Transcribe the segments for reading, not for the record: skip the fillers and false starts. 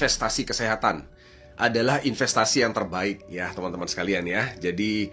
investasi kesehatan adalah investasi yang terbaik ya teman-teman sekalian ya. Jadi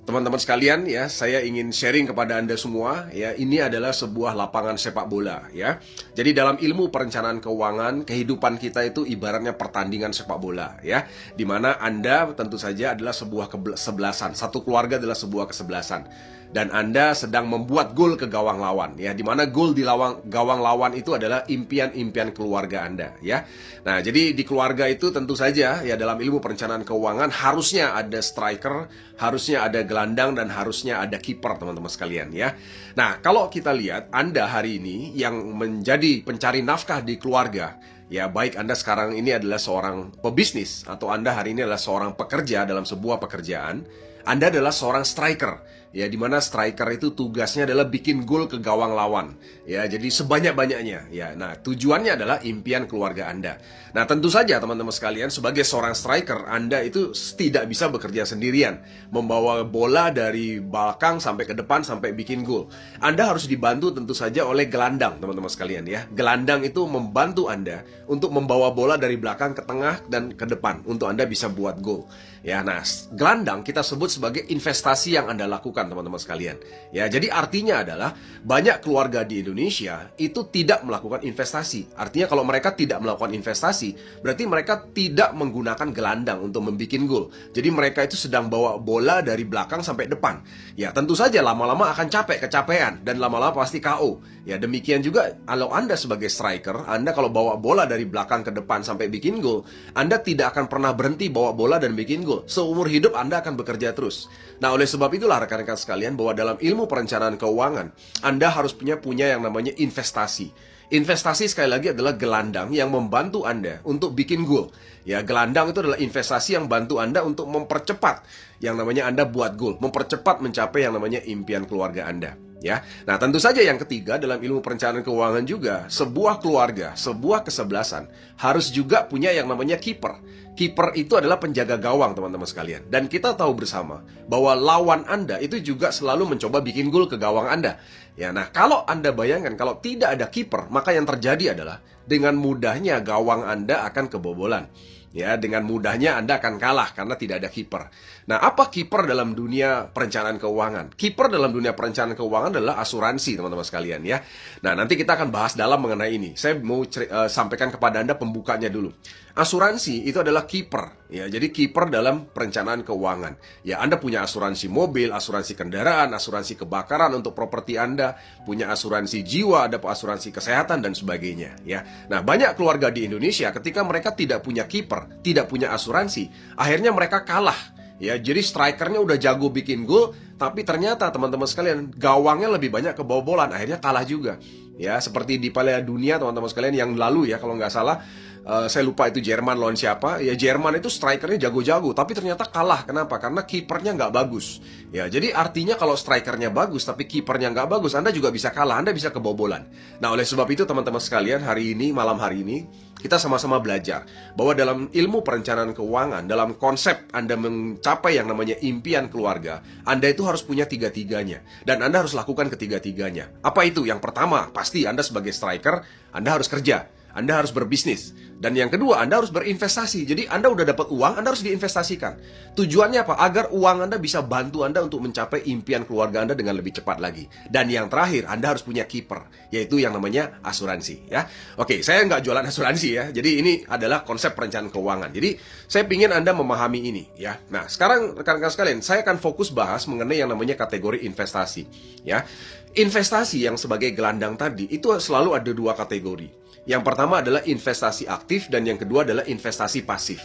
teman-teman sekalian ya, saya ingin sharing kepada Anda semua ya, ini adalah sebuah lapangan sepak bola ya. Jadi dalam ilmu perencanaan keuangan, kehidupan kita itu ibaratnya pertandingan sepak bola ya. Dimana Anda tentu saja adalah sebuah kesebelasan, satu keluarga adalah sebuah kesebelasan. Dan Anda sedang membuat gol ke gawang lawan ya, dimana gol di gawang lawan itu adalah impian-impian keluarga Anda ya. Nah, jadi di keluarga itu tentu saja ya, dalam ilmu perencanaan keuangan harusnya ada striker, harusnya ada gelandang, dan harusnya ada kiper teman-teman sekalian ya. Nah, kalau kita lihat Anda hari ini yang menjadi pencari nafkah di keluarga ya, baik Anda sekarang ini adalah seorang pebisnis atau Anda hari ini adalah seorang pekerja dalam sebuah pekerjaan, Anda adalah seorang striker ya, dimana striker itu tugasnya adalah bikin gol ke gawang lawan ya, jadi sebanyak-banyaknya ya. Nah, tujuannya adalah impian keluarga Anda. Nah, tentu saja teman-teman sekalian, sebagai seorang striker Anda itu tidak bisa bekerja sendirian membawa bola dari belakang sampai ke depan sampai bikin gol. Anda harus dibantu tentu saja oleh gelandang teman-teman sekalian ya. Gelandang itu membantu Anda untuk membawa bola dari belakang ke tengah dan ke depan untuk Anda bisa buat gol ya. Nah, gelandang kita sebut sebagai investasi yang Anda lakukan teman-teman sekalian ya. Jadi artinya adalah banyak keluarga di Indonesia itu tidak melakukan investasi. Artinya kalau mereka tidak melakukan investasi, berarti mereka tidak menggunakan gelandang untuk membuat gol. Jadi mereka itu sedang bawa bola dari belakang sampai depan ya. Tentu saja lama-lama akan kecapean, dan lama-lama pasti KO ya. Demikian juga kalau Anda sebagai striker, Anda kalau bawa bola dari belakang ke depan sampai bikin gol, Anda tidak akan pernah berhenti bawa bola dan bikin gol. Seumur hidup Anda akan bekerja terus. Nah, oleh sebab itulah rekan-rekan sekalian, bahwa dalam ilmu perencanaan keuangan Anda harus punya yang namanya investasi. Investasi sekali lagi adalah gelandang yang membantu Anda untuk bikin gol. Ya, gelandang itu adalah investasi yang bantu Anda untuk mempercepat yang namanya Anda buat gol, mempercepat mencapai yang namanya impian keluarga Anda. Ya, nah tentu saja yang ketiga dalam ilmu perencanaan keuangan juga, sebuah keluarga, sebuah kesebelasan harus juga punya yang namanya kiper. Kiper itu adalah penjaga gawang teman-teman sekalian. Dan kita tahu bersama bahwa lawan Anda itu juga selalu mencoba bikin gol ke gawang Anda. Ya, nah kalau Anda bayangkan kalau tidak ada kiper, maka yang terjadi adalah dengan mudahnya gawang Anda akan kebobolan. Ya, dengan mudahnya Anda akan kalah karena tidak ada kiper. Nah, apa kiper dalam dunia perencanaan keuangan? Kiper dalam dunia perencanaan keuangan adalah asuransi, teman-teman sekalian ya. Nah, nanti kita akan bahas dalam mengenai ini. Saya mau sampaikan kepada Anda pembukanya dulu. Asuransi itu adalah kiper ya. Jadi kiper dalam perencanaan keuangan. Ya, Anda punya asuransi mobil, asuransi kendaraan, asuransi kebakaran untuk properti Anda, punya asuransi jiwa, ada asuransi kesehatan dan sebagainya ya. Nah, banyak keluarga di Indonesia ketika mereka tidak punya kiper, tidak punya asuransi, akhirnya mereka kalah ya. Jadi strikernya udah jago bikin gol, tapi ternyata teman-teman sekalian gawangnya lebih banyak kebobolan, akhirnya kalah juga ya. Seperti di Piala Dunia teman-teman sekalian yang lalu ya, kalau nggak salah saya lupa itu Jerman lawan siapa ya. Jerman itu strikernya jago-jago, tapi ternyata kalah. Kenapa? Karena kipernya nggak bagus ya. Jadi artinya kalau strikernya bagus tapi kipernya nggak bagus, Anda juga bisa kalah, Anda bisa kebobolan. Nah, oleh sebab itu teman-teman sekalian, hari ini, malam hari ini kita sama-sama belajar bahwa dalam ilmu perencanaan keuangan, dalam konsep Anda mencapai yang namanya impian keluarga, Anda itu harus punya tiga-tiganya, dan Anda harus lakukan ketiga-tiganya. Apa itu? Yang pertama, pasti Anda sebagai striker, Anda harus kerja, Anda harus berbisnis. Dan yang kedua, Anda harus berinvestasi. Jadi Anda udah dapat uang, Anda harus diinvestasikan. Tujuannya apa? Agar uang Anda bisa bantu Anda untuk mencapai impian keluarga Anda dengan lebih cepat lagi. Dan yang terakhir, Anda harus punya kiper, yaitu yang namanya asuransi ya. Oke, saya nggak jualan asuransi ya. Jadi ini adalah konsep perencanaan keuangan. Jadi saya ingin Anda memahami ini ya. Nah, sekarang rekan-rekan sekalian, saya akan fokus bahas mengenai yang namanya kategori investasi ya. Investasi yang sebagai gelandang tadi itu selalu ada dua kategori. Yang pertama adalah investasi aktif, dan yang kedua adalah investasi pasif.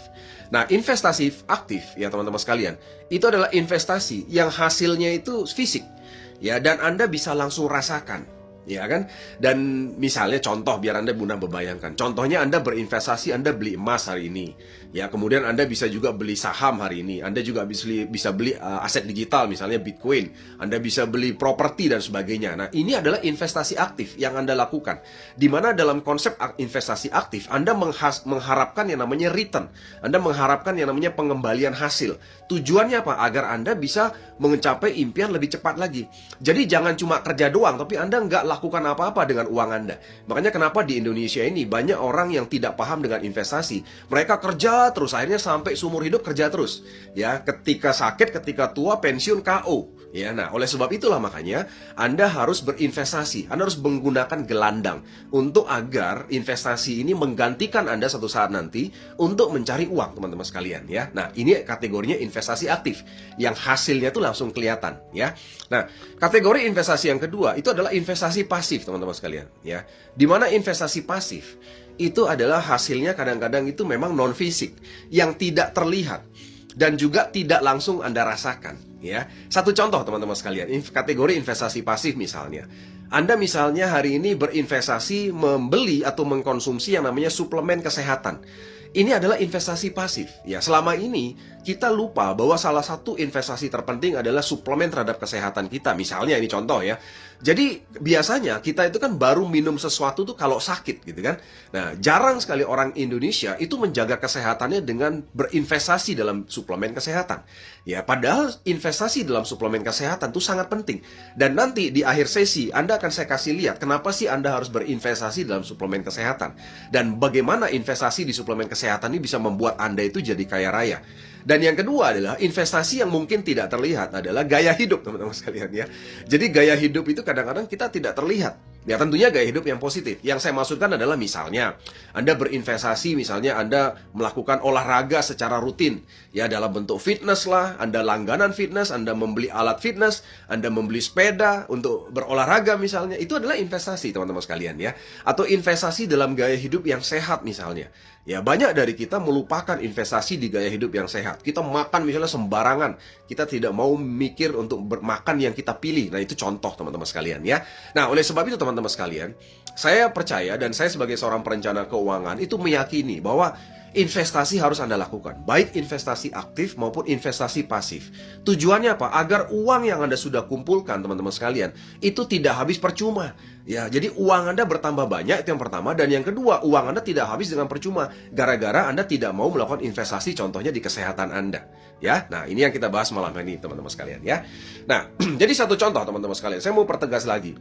Nah, investasi aktif ya teman-teman sekalian, itu adalah investasi yang hasilnya itu fisik ya, dan Anda bisa langsung rasakan ya kan. Dan misalnya contoh biar Anda mudah membayangkan. Contohnya Anda berinvestasi, Anda beli emas hari ini ya, kemudian Anda bisa juga beli saham hari ini, Anda juga bisa beli aset digital misalnya Bitcoin, Anda bisa beli properti dan sebagainya. Nah, ini adalah investasi aktif yang Anda lakukan, di mana dalam konsep investasi aktif Anda mengharapkan yang namanya return, Anda mengharapkan yang namanya pengembalian hasil. Tujuannya apa? Agar Anda bisa mencapai impian lebih cepat lagi. Jadi jangan cuma kerja doang, tapi Anda nggak lakukan apa-apa dengan uang Anda. Makanya kenapa di Indonesia ini banyak orang yang tidak paham dengan investasi. Mereka kerja terus, akhirnya sampai seumur hidup kerja terus. Ya, ketika sakit, ketika tua, pensiun, KO. Ya, nah, oleh sebab itulah makanya Anda harus berinvestasi. Anda harus menggunakan gelandang untuk agar investasi ini menggantikan Anda suatu saat nanti untuk mencari uang, teman-teman sekalian, ya. Nah, ini kategorinya investasi aktif yang hasilnya tuh langsung kelihatan, ya. Nah, kategori investasi yang kedua itu adalah investasi pasif, teman-teman sekalian, ya. Di mana investasi pasif itu adalah hasilnya kadang-kadang itu memang non fisik yang tidak terlihat dan juga tidak langsung Anda rasakan, ya. Satu contoh teman-teman sekalian, kategori investasi pasif misalnya. Anda misalnya hari ini berinvestasi membeli atau mengkonsumsi yang namanya suplemen kesehatan. Ini adalah investasi pasif. Ya, selama ini kita lupa bahwa salah satu investasi terpenting adalah suplemen terhadap kesehatan kita. Misalnya ini contoh ya. Jadi biasanya kita itu kan baru minum sesuatu tuh kalau sakit gitu kan. Nah, jarang sekali orang Indonesia itu menjaga kesehatannya dengan berinvestasi dalam suplemen kesehatan. Ya, padahal investasi dalam suplemen kesehatan itu sangat penting. Dan nanti di akhir sesi Anda akan saya kasih lihat kenapa sih Anda harus berinvestasi dalam suplemen kesehatan dan bagaimana investasi di suplemen kesehatan ini bisa membuat Anda itu jadi kaya raya. Dan yang kedua adalah investasi yang mungkin tidak terlihat adalah gaya hidup, teman-teman sekalian, ya. Jadi gaya hidup itu kadang-kadang kita tidak terlihat. Ya, tentunya gaya hidup yang positif. Yang saya maksudkan adalah misalnya Anda berinvestasi, misalnya Anda melakukan olahraga secara rutin, ya, dalam bentuk fitness lah, Anda langganan fitness, Anda membeli alat fitness, Anda membeli sepeda untuk berolahraga misalnya. Itu adalah investasi, teman-teman sekalian, ya. Atau investasi dalam gaya hidup yang sehat misalnya. Ya, banyak dari kita melupakan investasi di gaya hidup yang sehat. Kita makan misalnya sembarangan. Kita tidak mau mikir untuk bermakan yang kita pilih. Nah, itu contoh teman-teman sekalian, ya. Nah, oleh sebab itu teman-teman sekalian, saya percaya dan saya sebagai seorang perencana keuangan itu meyakini bahwa investasi harus Anda lakukan, baik investasi aktif maupun investasi pasif. Tujuannya apa? Agar uang yang Anda sudah kumpulkan, teman-teman sekalian, itu tidak habis percuma. Ya, jadi uang Anda bertambah banyak, itu yang pertama. Dan yang kedua, uang Anda tidak habis dengan percuma gara-gara Anda tidak mau melakukan investasi, contohnya di kesehatan Anda. Ya, nah ini yang kita bahas malam ini, teman-teman sekalian, ya. Nah, jadi satu contoh, teman-teman sekalian, saya mau pertegas lagi.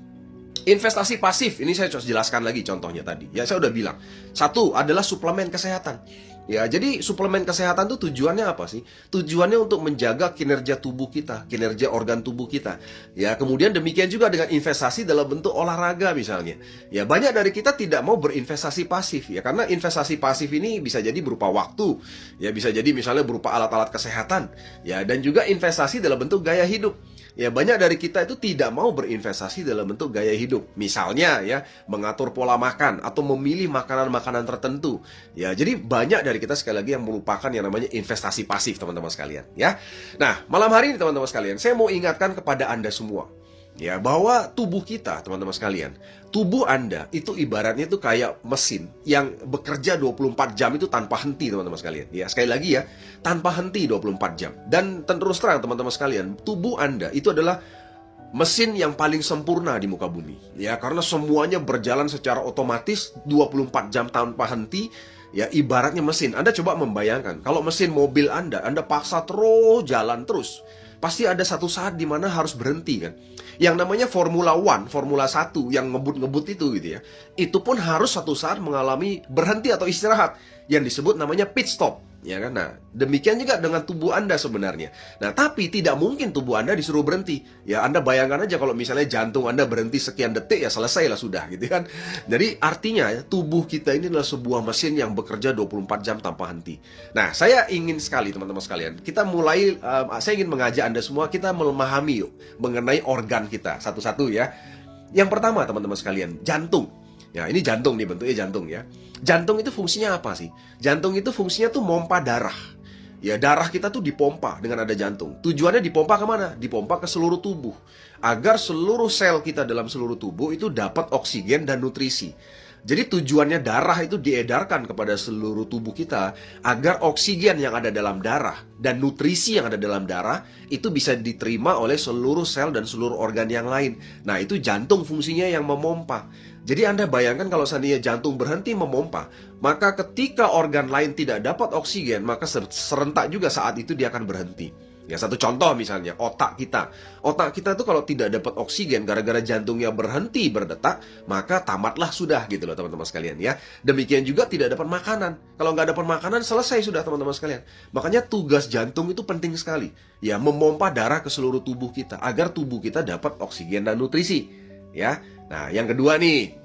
Investasi pasif, ini saya jelaskan lagi contohnya tadi. Ya, saya udah bilang. Satu adalah suplemen kesehatan. Ya, jadi suplemen kesehatan itu tujuannya apa sih? Tujuannya untuk menjaga kinerja tubuh kita, kinerja organ tubuh kita. Ya, kemudian demikian juga dengan investasi dalam bentuk olahraga misalnya. Ya, banyak dari kita tidak mau berinvestasi pasif ya, karena investasi pasif ini bisa jadi berupa waktu, ya bisa jadi misalnya berupa alat-alat kesehatan, ya, dan juga investasi dalam bentuk gaya hidup. Ya, banyak dari kita itu tidak mau berinvestasi dalam bentuk gaya hidup. Misalnya ya, mengatur pola makan atau memilih makanan-makanan tertentu. Ya, jadi banyak dari kita sekali lagi yang melupakan yang namanya investasi pasif, teman-teman sekalian, ya. Nah, malam hari ini teman-teman sekalian, saya mau ingatkan kepada Anda semua, ya, bahwa tubuh kita, teman-teman sekalian, tubuh Anda itu ibaratnya itu kayak mesin yang bekerja 24 jam itu tanpa henti, teman-teman sekalian. Ya, sekali lagi ya, tanpa henti 24 jam. Dan terus terang, teman-teman sekalian, tubuh Anda itu adalah mesin yang paling sempurna di muka bumi. Ya, karena semuanya berjalan secara otomatis 24 jam tanpa henti. Ya, ibaratnya mesin. Anda coba membayangkan, kalau mesin mobil Anda paksa terus jalan terus, pasti ada satu saat di mana harus berhenti kan. Yang namanya Formula One, Formula 1 yang ngebut-ngebut itu gitu ya, itu pun harus satu saat mengalami berhenti atau istirahat yang disebut namanya pit stop. Ya kan? Nah, demikian juga dengan tubuh Anda sebenarnya. Nah, tapi tidak mungkin tubuh Anda disuruh berhenti. Ya, Anda bayangkan aja kalau misalnya jantung Anda berhenti sekian detik, ya selesai lah sudah, gitu kan. Jadi, artinya tubuh kita ini adalah sebuah mesin yang bekerja 24 jam tanpa henti. Nah, saya ingin sekali, teman-teman sekalian, kita mulai, saya ingin mengajak Anda semua, kita memahami yuk, mengenai organ kita, satu-satu ya. Yang pertama, teman-teman sekalian, jantung. Ya, ini jantung nih, bentuknya jantung ya. Jantung itu fungsinya apa sih? Jantung itu fungsinya tuh mompa darah. Ya, darah kita tuh dipompa dengan ada jantung. Tujuannya dipompa kemana? Dipompa ke seluruh tubuh, agar seluruh sel kita dalam seluruh tubuh itu dapat oksigen dan nutrisi. Jadi tujuannya darah itu diedarkan kepada seluruh tubuh kita agar oksigen yang ada dalam darah dan nutrisi yang ada dalam darah itu bisa diterima oleh seluruh sel dan seluruh organ yang lain. Nah, itu jantung fungsinya yang memompa. Jadi Anda bayangkan kalau seandainya jantung berhenti memompa, maka ketika organ lain tidak dapat oksigen, maka serentak juga saat itu dia akan berhenti. Ya, satu contoh misalnya, otak kita. Otak kita tuh kalau tidak dapat oksigen gara-gara jantungnya berhenti berdetak, maka tamatlah sudah gitu loh teman-teman sekalian ya. Demikian juga tidak dapat makanan. Kalau nggak dapat makanan, selesai sudah teman-teman sekalian. Makanya tugas jantung itu penting sekali. Ya, memompa darah ke seluruh tubuh kita agar tubuh kita dapat oksigen dan nutrisi. Ya. Nah, yang kedua nih,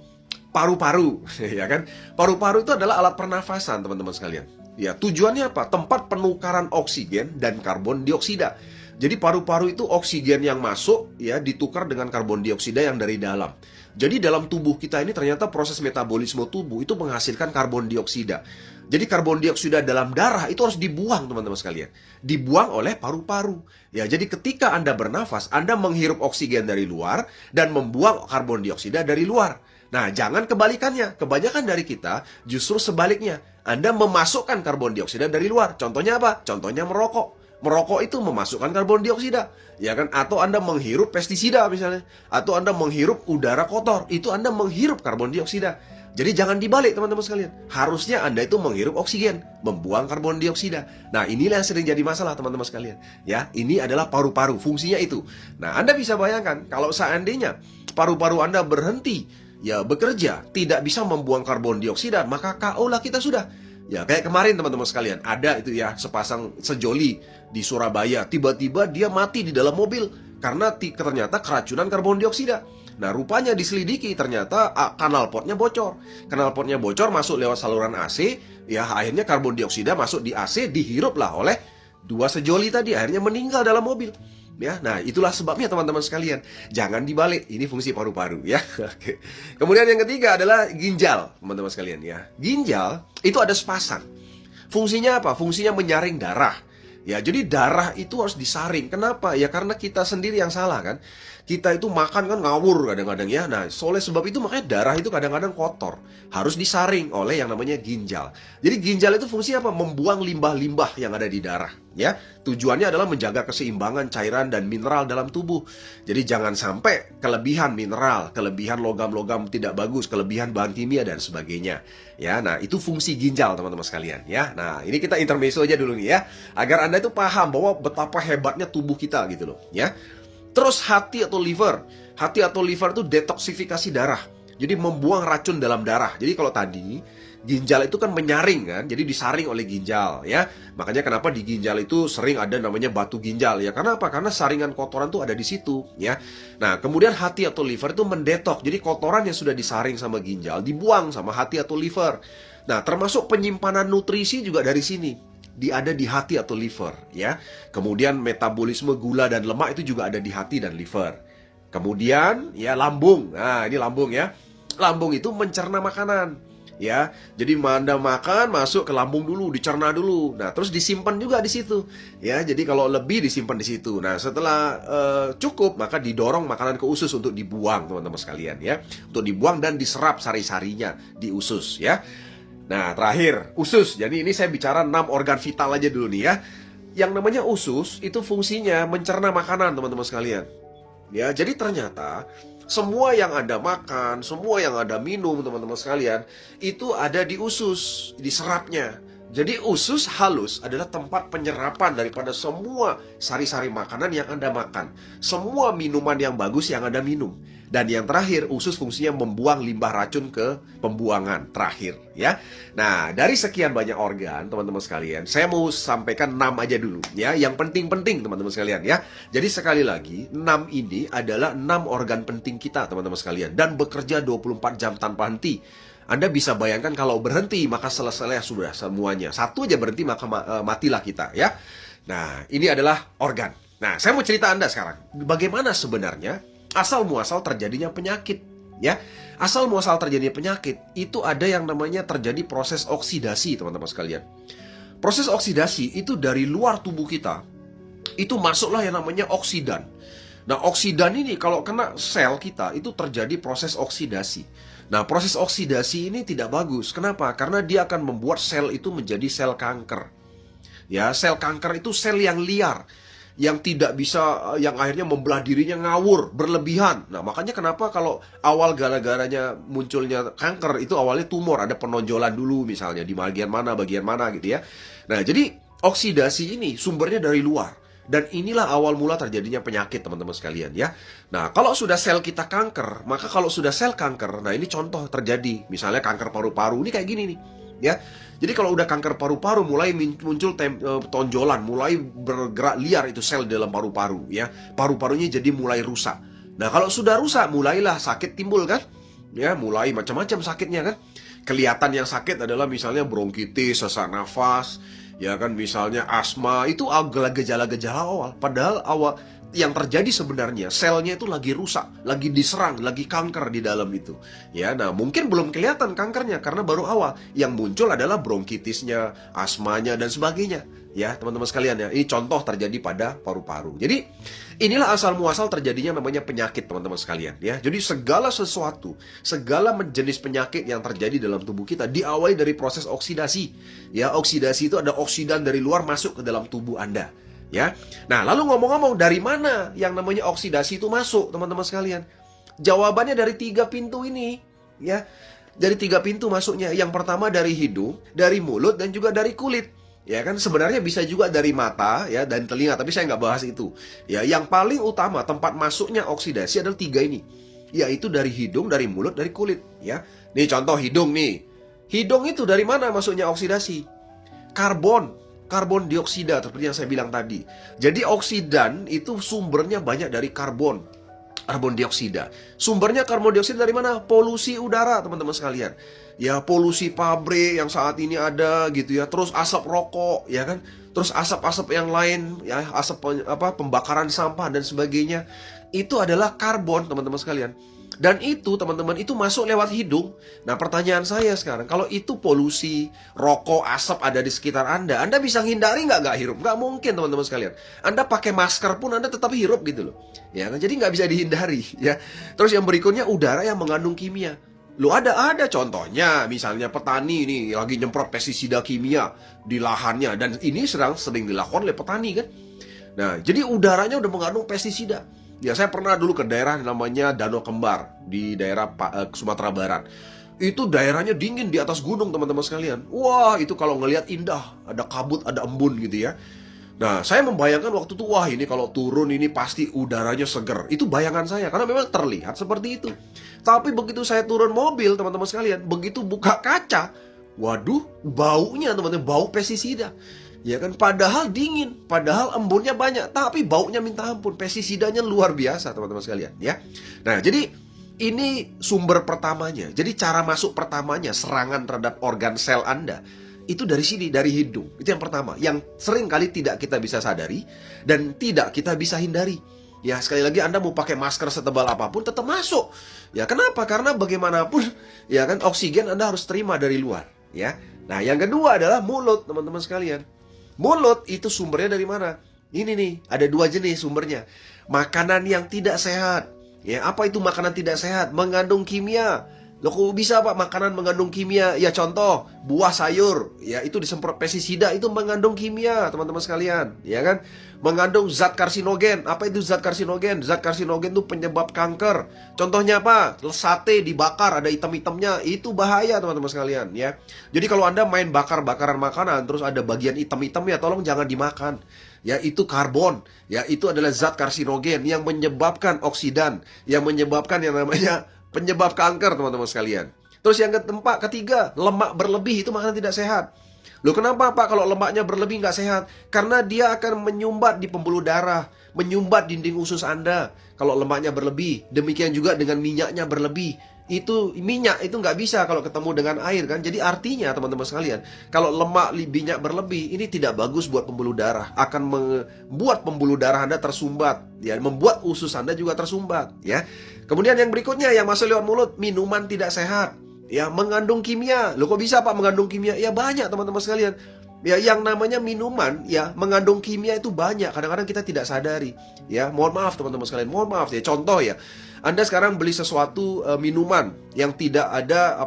paru-paru, ya kan? Paru-paru itu adalah alat pernafasan teman-teman sekalian. Ya, tujuannya apa? Tempat penukaran oksigen dan karbon dioksida. Jadi paru-paru itu oksigen yang masuk ya ditukar dengan karbon dioksida yang dari dalam. Jadi dalam tubuh kita ini ternyata proses metabolisme tubuh itu menghasilkan karbon dioksida. Jadi karbon dioksida dalam darah itu harus dibuang teman-teman sekalian. Dibuang oleh paru-paru. Ya, jadi ketika Anda bernafas, Anda menghirup oksigen dari luar dan membuang karbon dioksida dari luar. Nah, jangan kebalikannya. Kebanyakan dari kita justru sebaliknya. Anda memasukkan karbon dioksida dari luar. Contohnya apa? Contohnya merokok. Merokok itu memasukkan karbon dioksida, ya kan? Atau Anda menghirup pestisida misalnya, atau Anda menghirup udara kotor, itu Anda menghirup karbon dioksida. Jadi jangan dibalik teman-teman sekalian. Harusnya Anda itu menghirup oksigen, membuang karbon dioksida. Nah, inilah yang sering jadi masalah teman-teman sekalian. Ya, ini adalah paru-paru, fungsinya itu. Nah, Anda bisa bayangkan kalau seandainya paru-paru Anda berhenti ya bekerja, tidak bisa membuang karbon dioksida, maka KO lah kita sudah. Ya, kayak kemarin teman-teman sekalian, ada itu ya sepasang sejoli di Surabaya, tiba-tiba dia mati di dalam mobil karena ternyata keracunan karbon dioksida. Nah, rupanya diselidiki ternyata kanal potnya bocor. Kanal potnya bocor masuk lewat saluran AC, ya akhirnya karbon dioksida masuk di AC, dihirup lah oleh dua sejoli tadi, akhirnya meninggal dalam mobil. Ya, nah itulah sebabnya teman-teman sekalian, jangan dibalik. Ini fungsi paru-paru ya. Oke. Kemudian yang ketiga adalah ginjal, teman-teman sekalian ya. Ginjal itu ada sepasang. Fungsinya apa? Fungsinya menyaring darah. Ya, jadi darah itu harus disaring. Kenapa? Ya karena kita sendiri yang salah kan. Kita itu makan kan ngawur kadang-kadang ya. Nah, oleh sebab itu makanya darah itu kadang-kadang kotor. Harus disaring oleh yang namanya ginjal. Jadi ginjal itu fungsinya apa? Membuang limbah-limbah yang ada di darah. Ya, tujuannya adalah menjaga keseimbangan cairan dan mineral dalam tubuh. Jadi jangan sampai kelebihan mineral, kelebihan logam-logam tidak bagus, kelebihan bahan kimia dan sebagainya. Ya, nah itu fungsi ginjal teman-teman sekalian. Ya, nah ini kita intermezzo aja dulu nih ya, agar Anda itu paham bahwa betapa hebatnya tubuh kita gitu loh. Ya. Terus hati atau liver. Hati atau liver itu detoksifikasi darah. Jadi membuang racun dalam darah. Jadi kalau tadi ginjal itu kan menyaring kan, jadi disaring oleh ginjal ya. Makanya kenapa di ginjal itu sering ada namanya batu ginjal ya. Karena apa? Karena saringan kotoran tuh ada di situ ya. Nah, kemudian hati atau liver itu mendetok. Jadi kotoran yang sudah disaring sama ginjal dibuang sama hati atau liver. Nah, termasuk penyimpanan nutrisi juga dari sini. Ada di hati atau liver ya. Kemudian metabolisme gula dan lemak itu juga ada di hati dan liver. Kemudian ya lambung. Nah, ini lambung ya. Lambung itu mencerna makanan. Ya, jadi Anda makan masuk ke lambung dulu, dicerna dulu. Nah, terus disimpan juga di situ. Ya, jadi kalau lebih disimpan di situ. Nah, setelah cukup maka didorong makanan ke usus untuk dibuang, teman-teman sekalian ya. Untuk dibuang dan diserap sari-sarinya di usus ya. Nah, terakhir, usus. Jadi ini saya bicara 6 organ vital aja dulu nih ya. Yang namanya usus itu fungsinya mencerna makanan, teman-teman sekalian. Ya, jadi ternyata semua yang Anda makan, semua yang Anda minum, teman-teman sekalian, itu ada di usus, di serapnya. Jadi usus halus adalah tempat penyerapan daripada semua sari-sari makanan yang Anda makan. Semua minuman yang bagus yang Anda minum. Dan yang terakhir, usus fungsinya membuang limbah racun ke pembuangan terakhir ya. Nah, dari sekian banyak organ, teman-teman sekalian, saya mau sampaikan 6 aja dulu ya, yang penting-penting teman-teman sekalian ya. Jadi sekali lagi, 6 ini adalah 6 organ penting kita, teman-teman sekalian, dan bekerja 24 jam tanpa henti. Anda bisa bayangkan kalau berhenti maka selesai sudah semuanya. Satu aja berhenti maka matilah kita ya. Nah, ini adalah organ. Nah, saya mau cerita Anda sekarang, bagaimana sebenarnya asal muasal terjadinya penyakit ya. Asal muasal terjadinya penyakit itu ada yang namanya terjadi proses oksidasi, teman-teman sekalian. Proses oksidasi itu dari luar tubuh kita. Itu masuklah yang namanya oksidan. Nah, oksidan ini kalau kena sel kita itu terjadi proses oksidasi. Nah, proses oksidasi ini tidak bagus. Kenapa? Karena dia akan membuat sel itu menjadi sel kanker. Ya, sel kanker itu sel yang liar, yang tidak bisa, yang akhirnya membelah dirinya ngawur, berlebihan. Nah, makanya kenapa kalau awal gara-garanya munculnya kanker itu awalnya tumor, ada penonjolan dulu misalnya di bagian mana gitu ya. Nah, jadi oksidasi ini sumbernya dari luar. Dan inilah awal mula terjadinya penyakit, teman-teman sekalian ya. Nah, kalau sudah sel kita kanker, maka kalau sudah sel kanker, nah ini contoh terjadi. Misalnya kanker paru-paru, ini kayak gini nih ya. Jadi kalau udah kanker paru-paru, mulai muncul tonjolan, mulai bergerak liar itu sel di dalam paru-paru ya. Paru-parunya jadi mulai rusak. Nah, kalau sudah rusak, mulailah sakit timbul kan? Ya, mulai macam-macam sakitnya kan. Kelihatan yang sakit adalah misalnya bronkitis, sesak nafas, ya kan, misalnya asma. Itu gejala-gejala awal. Padahal awal yang terjadi sebenarnya selnya itu lagi rusak, lagi diserang, lagi kanker di dalam itu. Ya, nah mungkin belum kelihatan kankernya karena baru awal. Yang muncul adalah bronkitisnya, asmanya dan sebagainya. Ya, teman-teman sekalian ya, ini contoh terjadi pada paru-paru. Jadi, inilah asal muasal terjadinya namanya penyakit, teman-teman sekalian ya. Jadi segala sesuatu, segala jenis penyakit yang terjadi dalam tubuh kita diawali dari proses oksidasi. Ya, oksidasi itu ada oksidan dari luar masuk ke dalam tubuh Anda. Ya. Nah, lalu ngomong-ngomong, dari mana yang namanya oksidasi itu masuk, teman-teman sekalian? Jawabannya dari 3 pintu ini, ya. Dari 3 pintu masuknya. Yang pertama dari hidung, dari mulut, dan juga dari kulit. Ya kan, sebenarnya bisa juga dari mata ya dan telinga, tapi saya nggak bahas itu. Ya, yang paling utama tempat masuknya oksidasi adalah 3 ini, yaitu dari hidung, dari mulut, dari kulit. Ya, nih contoh hidung nih. Hidung itu dari mana masuknya oksidasi? Karbon dioksida seperti yang saya bilang tadi. Jadi oksidan itu sumbernya banyak dari karbon dioksida. Sumbernya karbon dioksida dari mana? Polusi udara, teman-teman sekalian. Ya, polusi pabrik yang saat ini ada gitu ya. Terus asap rokok, ya kan? Terus asap-asap yang lain, ya, asap pembakaran sampah dan sebagainya. Itu adalah karbon, teman-teman sekalian. Dan itu, teman-teman, itu masuk lewat hidung. Nah, pertanyaan saya sekarang, kalau itu polusi, rokok, asap ada di sekitar Anda bisa hindari nggak hirup? Nggak mungkin, teman-teman sekalian. Anda pakai masker pun Anda tetap hirup gitu loh. Ya kan? Jadi nggak bisa dihindari. Ya. Terus yang berikutnya, udara yang mengandung kimia. Loh, ada contohnya, misalnya petani ini lagi nyemprot pestisida kimia di lahannya. Dan ini sering dilakukan oleh petani kan. Nah, jadi udaranya udah mengandung pestisida. Ya, saya pernah dulu ke daerah namanya Danau Kembar di daerah Sumatera Barat. Itu daerahnya dingin di atas gunung, teman-teman sekalian. Wah, itu kalau ngelihat indah, ada kabut, ada embun gitu ya. Nah, saya membayangkan waktu itu, wah ini kalau turun ini pasti udaranya seger. Itu bayangan saya, karena memang terlihat seperti itu. Tapi begitu saya turun mobil, teman-teman sekalian, begitu buka kaca, waduh, baunya teman-teman, bau pestisida. Ya kan, padahal dingin, padahal embunnya banyak, tapi baunya minta ampun, pestisidanya luar biasa, teman-teman sekalian ya. Nah, jadi ini sumber pertamanya. Jadi cara masuk pertamanya serangan terhadap organ sel Anda itu dari sini, dari hidung. Itu yang pertama, yang sering kali tidak kita bisa sadari dan tidak kita bisa hindari. Ya, sekali lagi Anda mau pakai masker setebal apapun tetap masuk. Ya, kenapa? Karena bagaimanapun ya kan, oksigen Anda harus terima dari luar, ya. Nah, yang kedua adalah mulut, teman-teman sekalian. Mulut itu sumbernya dari mana? Ini nih, ada 2 jenis sumbernya. Makanan yang tidak sehat. Ya, apa itu makanan tidak sehat? Mengandung kimia. Loh, kok bisa Pak makanan mengandung kimia? Ya contoh, buah sayur, ya itu disemprot pestisida, itu mengandung kimia, teman-teman sekalian, ya kan? Mengandung zat karsinogen. Apa itu zat karsinogen? Zat karsinogen itu penyebab kanker. Contohnya apa? Sate dibakar, ada hitam-hitamnya, itu bahaya, teman-teman sekalian, ya. Jadi kalau Anda main bakar-bakaran makanan, terus ada bagian hitam-hitamnya, tolong jangan dimakan. Ya, itu karbon. Ya, itu adalah zat karsinogen yang menyebabkan oksidan, yang menyebabkan yang namanya penyebab kanker, teman-teman sekalian. Terus yang ketiga, lemak berlebih itu makanan tidak sehat. Loh, kenapa Pak kalau lemaknya berlebih nggak sehat? Karena dia akan menyumbat di pembuluh darah, menyumbat dinding usus Anda kalau lemaknya berlebih. Demikian juga dengan minyaknya berlebih. Itu minyak itu nggak bisa kalau ketemu dengan air kan. Jadi artinya teman-teman sekalian, kalau lemak minyak berlebih ini tidak bagus buat pembuluh darah, akan membuat pembuluh darah Anda tersumbat, ya, membuat usus Anda juga tersumbat, ya. Kemudian yang berikutnya yang masuk lewat mulut, minuman tidak sehat, ya, mengandung kimia. Loh, kok bisa Pak mengandung kimia? Ya banyak, teman-teman sekalian. Ya, yang namanya minuman ya mengandung kimia itu banyak. Kadang-kadang kita tidak sadari. Ya, mohon maaf teman-teman sekalian, mohon maaf ya. Contoh ya, Anda sekarang beli sesuatu minuman yang tidak ada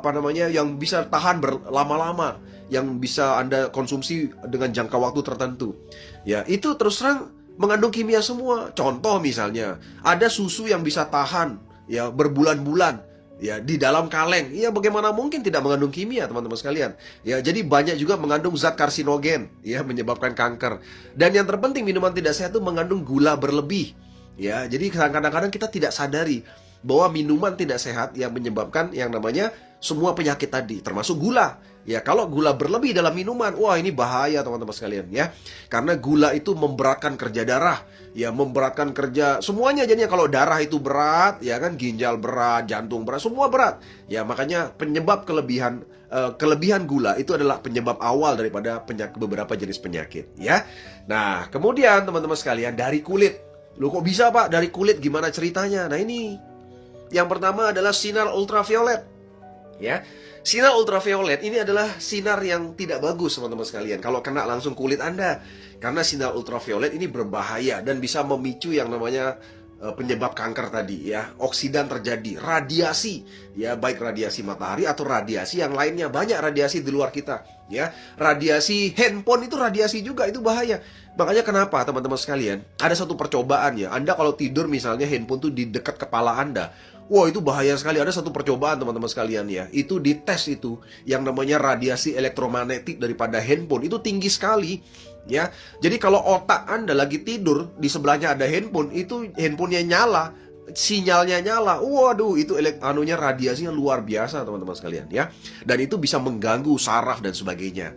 yang bisa tahan berlama-lama, yang bisa Anda konsumsi dengan jangka waktu tertentu. Ya, itu terus terang mengandung kimia semua. Contoh misalnya, ada susu yang bisa tahan ya berbulan-bulan. ya di dalam kaleng. Ya bagaimana mungkin tidak mengandung kimia, teman-teman sekalian? Ya, jadi banyak juga mengandung zat karsinogen, ya menyebabkan kanker. Dan yang terpenting minuman tidak sehat itu mengandung gula berlebih. Ya, jadi kadang-kadang kita tidak sadari bahwa minuman tidak sehat yang menyebabkan yang namanya semua penyakit tadi, termasuk gula. Ya, kalau gula berlebih dalam minuman, wah ini bahaya teman-teman sekalian ya. Karena gula itu memberatkan kerja darah, ya memberatkan kerja semuanya. Jadinya kalau darah itu berat, ya kan ginjal berat, jantung berat, semua berat. Ya, makanya penyebab kelebihan gula itu adalah penyebab awal daripada beberapa jenis penyakit ya. Nah, kemudian teman-teman sekalian dari kulit. Loh kok bisa Pak dari kulit, gimana ceritanya? Nah ini yang pertama adalah sinar ultraviolet. Ya, sinar ultraviolet ini adalah sinar yang tidak bagus teman-teman sekalian kalau kena langsung kulit Anda. Karena sinar ultraviolet ini berbahaya dan bisa memicu yang namanya penyebab kanker tadi ya. Oksidan terjadi, radiasi ya, baik radiasi matahari atau radiasi yang lainnya. Banyak radiasi di luar kita ya. Radiasi handphone itu radiasi juga, itu bahaya. Makanya kenapa teman-teman sekalian, ada satu percobaan ya. Anda kalau tidur misalnya handphone tuh di dekat kepala Anda, wah itu bahaya sekali. Ada satu percobaan teman-teman sekalian ya. Itu dites itu yang namanya radiasi elektromagnetik daripada handphone itu tinggi sekali ya. Jadi kalau otak Anda lagi tidur di sebelahnya ada handphone, itu handphonenya nyala, sinyalnya nyala. Waduh, itu radiasinya luar biasa teman-teman sekalian ya. Dan itu bisa mengganggu saraf dan sebagainya.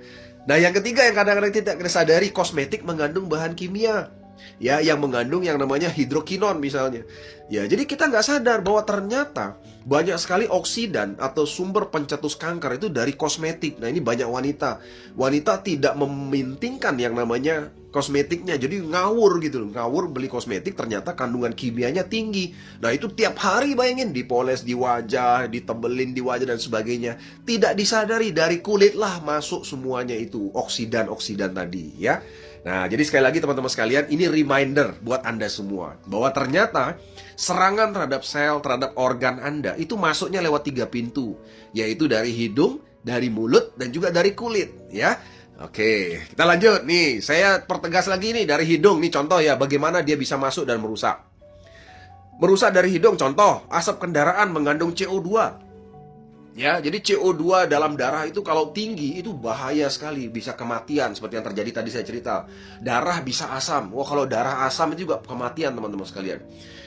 Nah, yang ketiga yang kadang-kadang tidak kita sadari, kosmetik mengandung bahan kimia. Ya, yang mengandung yang namanya hidrokinon misalnya. Ya, jadi kita nggak sadar bahwa ternyata banyak sekali oksidan atau sumber pencetus kanker itu dari kosmetik. Nah, ini banyak wanita. Wanita tidak mementingkan yang namanya kosmetiknya, jadi ngawur gitu loh. Ngawur beli kosmetik, ternyata kandungan kimianya tinggi. Nah, itu tiap hari bayangin, dipoles di wajah, ditebelin di wajah dan sebagainya. Tidak disadari dari kulit lah masuk semuanya itu oksidan-oksidan tadi ya. Nah, jadi sekali lagi teman-teman sekalian, ini reminder buat Anda semua bahwa ternyata serangan terhadap sel, terhadap organ Anda itu masuknya lewat 3 pintu, yaitu dari hidung, dari mulut, dan juga dari kulit ya. Oke, kita lanjut nih. Saya pertegas lagi nih dari hidung nih, contoh ya bagaimana dia bisa masuk dan merusak. Merusak dari hidung, contoh asap kendaraan mengandung CO2. Ya, jadi CO2 dalam darah itu kalau tinggi itu bahaya sekali, bisa kematian seperti yang terjadi tadi saya cerita. Darah bisa asam. Wah, kalau darah asam itu juga kematian teman-teman sekalian.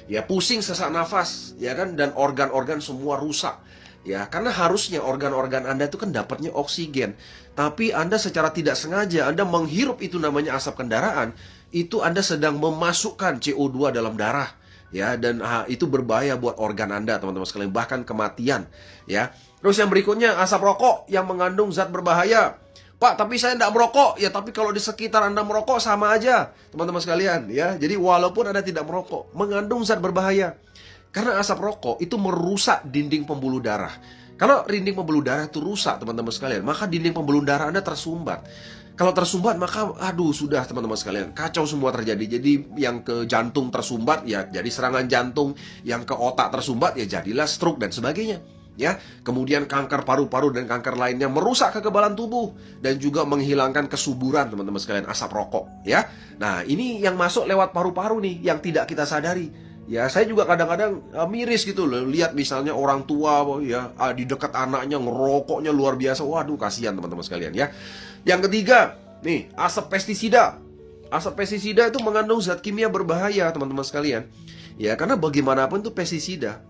Ya, pusing, sesak nafas, ya kan, dan organ-organ semua rusak. Ya, karena harusnya organ-organ Anda itu kan dapatnya oksigen. Tapi Anda secara tidak sengaja Anda menghirup itu namanya asap kendaraan, itu Anda sedang memasukkan CO2 dalam darah. Ya, dan itu berbahaya buat organ Anda teman-teman sekalian, bahkan kematian ya. Terus yang berikutnya asap rokok yang mengandung zat berbahaya. Pak, tapi saya tidak merokok. Ya, tapi kalau di sekitar Anda merokok sama aja teman-teman sekalian ya. Jadi walaupun Anda tidak merokok, mengandung zat berbahaya. Karena asap rokok itu merusak dinding pembuluh darah. Kalau dinding pembuluh darah itu rusak teman-teman sekalian, maka dinding pembuluh darah Anda tersumbat. Kalau tersumbat maka aduh sudah teman-teman sekalian, kacau semua terjadi. Jadi yang ke jantung tersumbat ya jadi serangan jantung, yang ke otak tersumbat ya jadilah stroke dan sebagainya. Ya, kemudian kanker paru-paru dan kanker lainnya, merusak kekebalan tubuh dan juga menghilangkan kesuburan teman-teman sekalian, asap rokok ya. Nah, ini yang masuk lewat paru-paru nih yang tidak kita sadari. Ya, saya juga kadang-kadang miris gitu loh, lihat misalnya orang tua ya di dekat anaknya ngerokoknya luar biasa. Waduh, kasihan teman-teman sekalian ya. Yang ketiga, nih, asap pestisida. Asap pestisida itu mengandung zat kimia berbahaya teman-teman sekalian. Ya, karena bagaimanapun tuh pestisida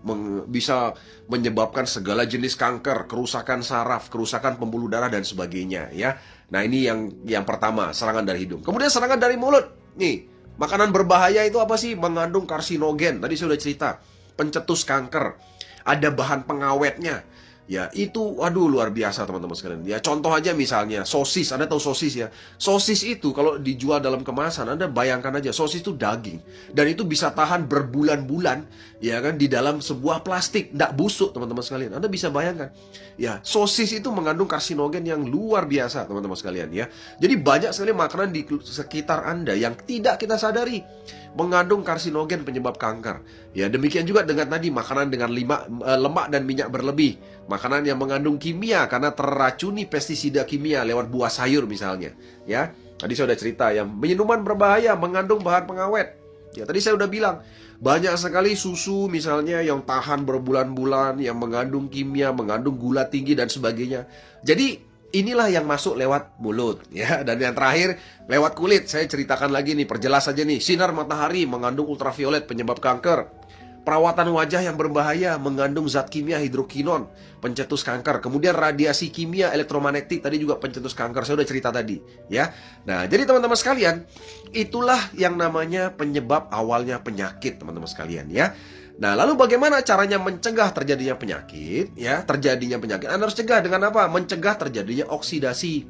bisa menyebabkan segala jenis kanker, kerusakan saraf, kerusakan pembuluh darah dan sebagainya ya. Nah, ini yang pertama, serangan dari hidung. Kemudian serangan dari mulut. Nih, makanan berbahaya itu apa sih? Mengandung karsinogen. Tadi saya sudah cerita, pencetus kanker. Ada bahan pengawetnya. Ya, itu waduh luar biasa teman-teman sekalian. Ya, contoh aja misalnya sosis. Anda tahu sosis ya? Sosis itu kalau dijual dalam kemasan, Anda bayangkan aja sosis itu daging dan itu bisa tahan berbulan-bulan ya kan di dalam sebuah plastik, enggak busuk teman-teman sekalian. Anda bisa bayangkan. Ya, sosis itu mengandung karsinogen yang luar biasa teman-teman sekalian ya. Jadi banyak sekali makanan di sekitar Anda yang tidak kita sadari mengandung karsinogen penyebab kanker. Ya, demikian juga dengan tadi makanan dengan lemak dan minyak berlebih. Makanan yang mengandung kimia karena terracuni pestisida kimia lewat buah sayur misalnya. Ya, tadi saya sudah cerita yang minuman berbahaya mengandung bahan pengawet. Ya, tadi saya sudah bilang Banyak sekali susu misalnya yang tahan berbulan-bulan, yang mengandung kimia, mengandung gula tinggi dan sebagainya. Jadi inilah yang masuk lewat mulut ya. Dan yang terakhir lewat kulit. Saya ceritakan lagi nih, perjelas aja nih. Sinar matahari mengandung ultraviolet penyebab kanker. Perawatan wajah yang berbahaya mengandung zat kimia hidrokinon, pencetus kanker. Kemudian radiasi kimia elektromagnetik tadi juga pencetus kanker. Saya udah cerita tadi, ya. Nah, jadi teman-teman sekalian, itulah yang namanya penyebab awalnya penyakit, teman-teman sekalian, ya. Nah, lalu bagaimana caranya mencegah terjadinya penyakit, ya? Terjadinya penyakit, Anda harus cegah dengan apa? Mencegah terjadinya oksidasi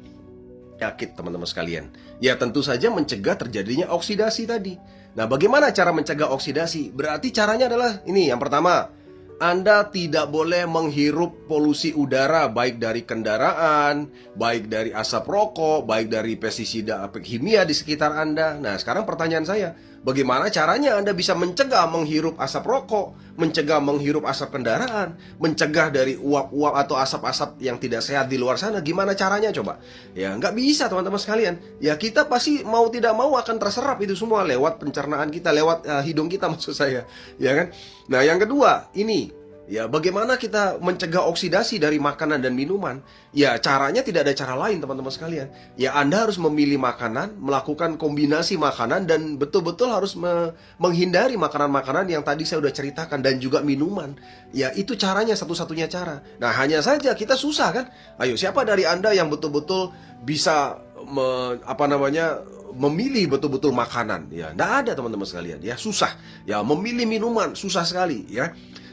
penyakit, teman-teman sekalian. Ya, tentu saja mencegah terjadinya oksidasi tadi. Nah, bagaimana cara mencegah oksidasi? Berarti caranya adalah ini, yang pertama, Anda tidak boleh menghirup polusi udara, baik dari kendaraan, baik dari asap rokok, baik dari pestisida kimia di sekitar Anda. Nah, sekarang pertanyaan saya, bagaimana caranya Anda bisa mencegah menghirup asap rokok, mencegah menghirup asap kendaraan, mencegah dari uap-uap atau asap-asap yang tidak sehat di luar sana? Gimana caranya coba? Ya, nggak bisa teman-teman sekalian. Ya, kita pasti mau tidak mau akan terserap itu semua lewat pencernaan kita, lewat hidung kita maksud saya. Ya kan? Nah, yang kedua, ini ya, bagaimana kita mencegah oksidasi dari makanan dan minuman? Ya, caranya tidak ada cara lain, teman-teman sekalian. Ya, Anda harus memilih makanan, melakukan kombinasi makanan, dan betul-betul harus menghindari makanan-makanan yang tadi saya udah ceritakan, dan juga minuman. Ya, itu caranya, satu-satunya cara. Nah, hanya saja kita susah kan? Ayo, siapa dari Anda yang betul-betul bisa memilih betul-betul makanan? Ya, enggak ada, teman-teman sekalian. Ya, susah. Ya, memilih minuman susah sekali, ya.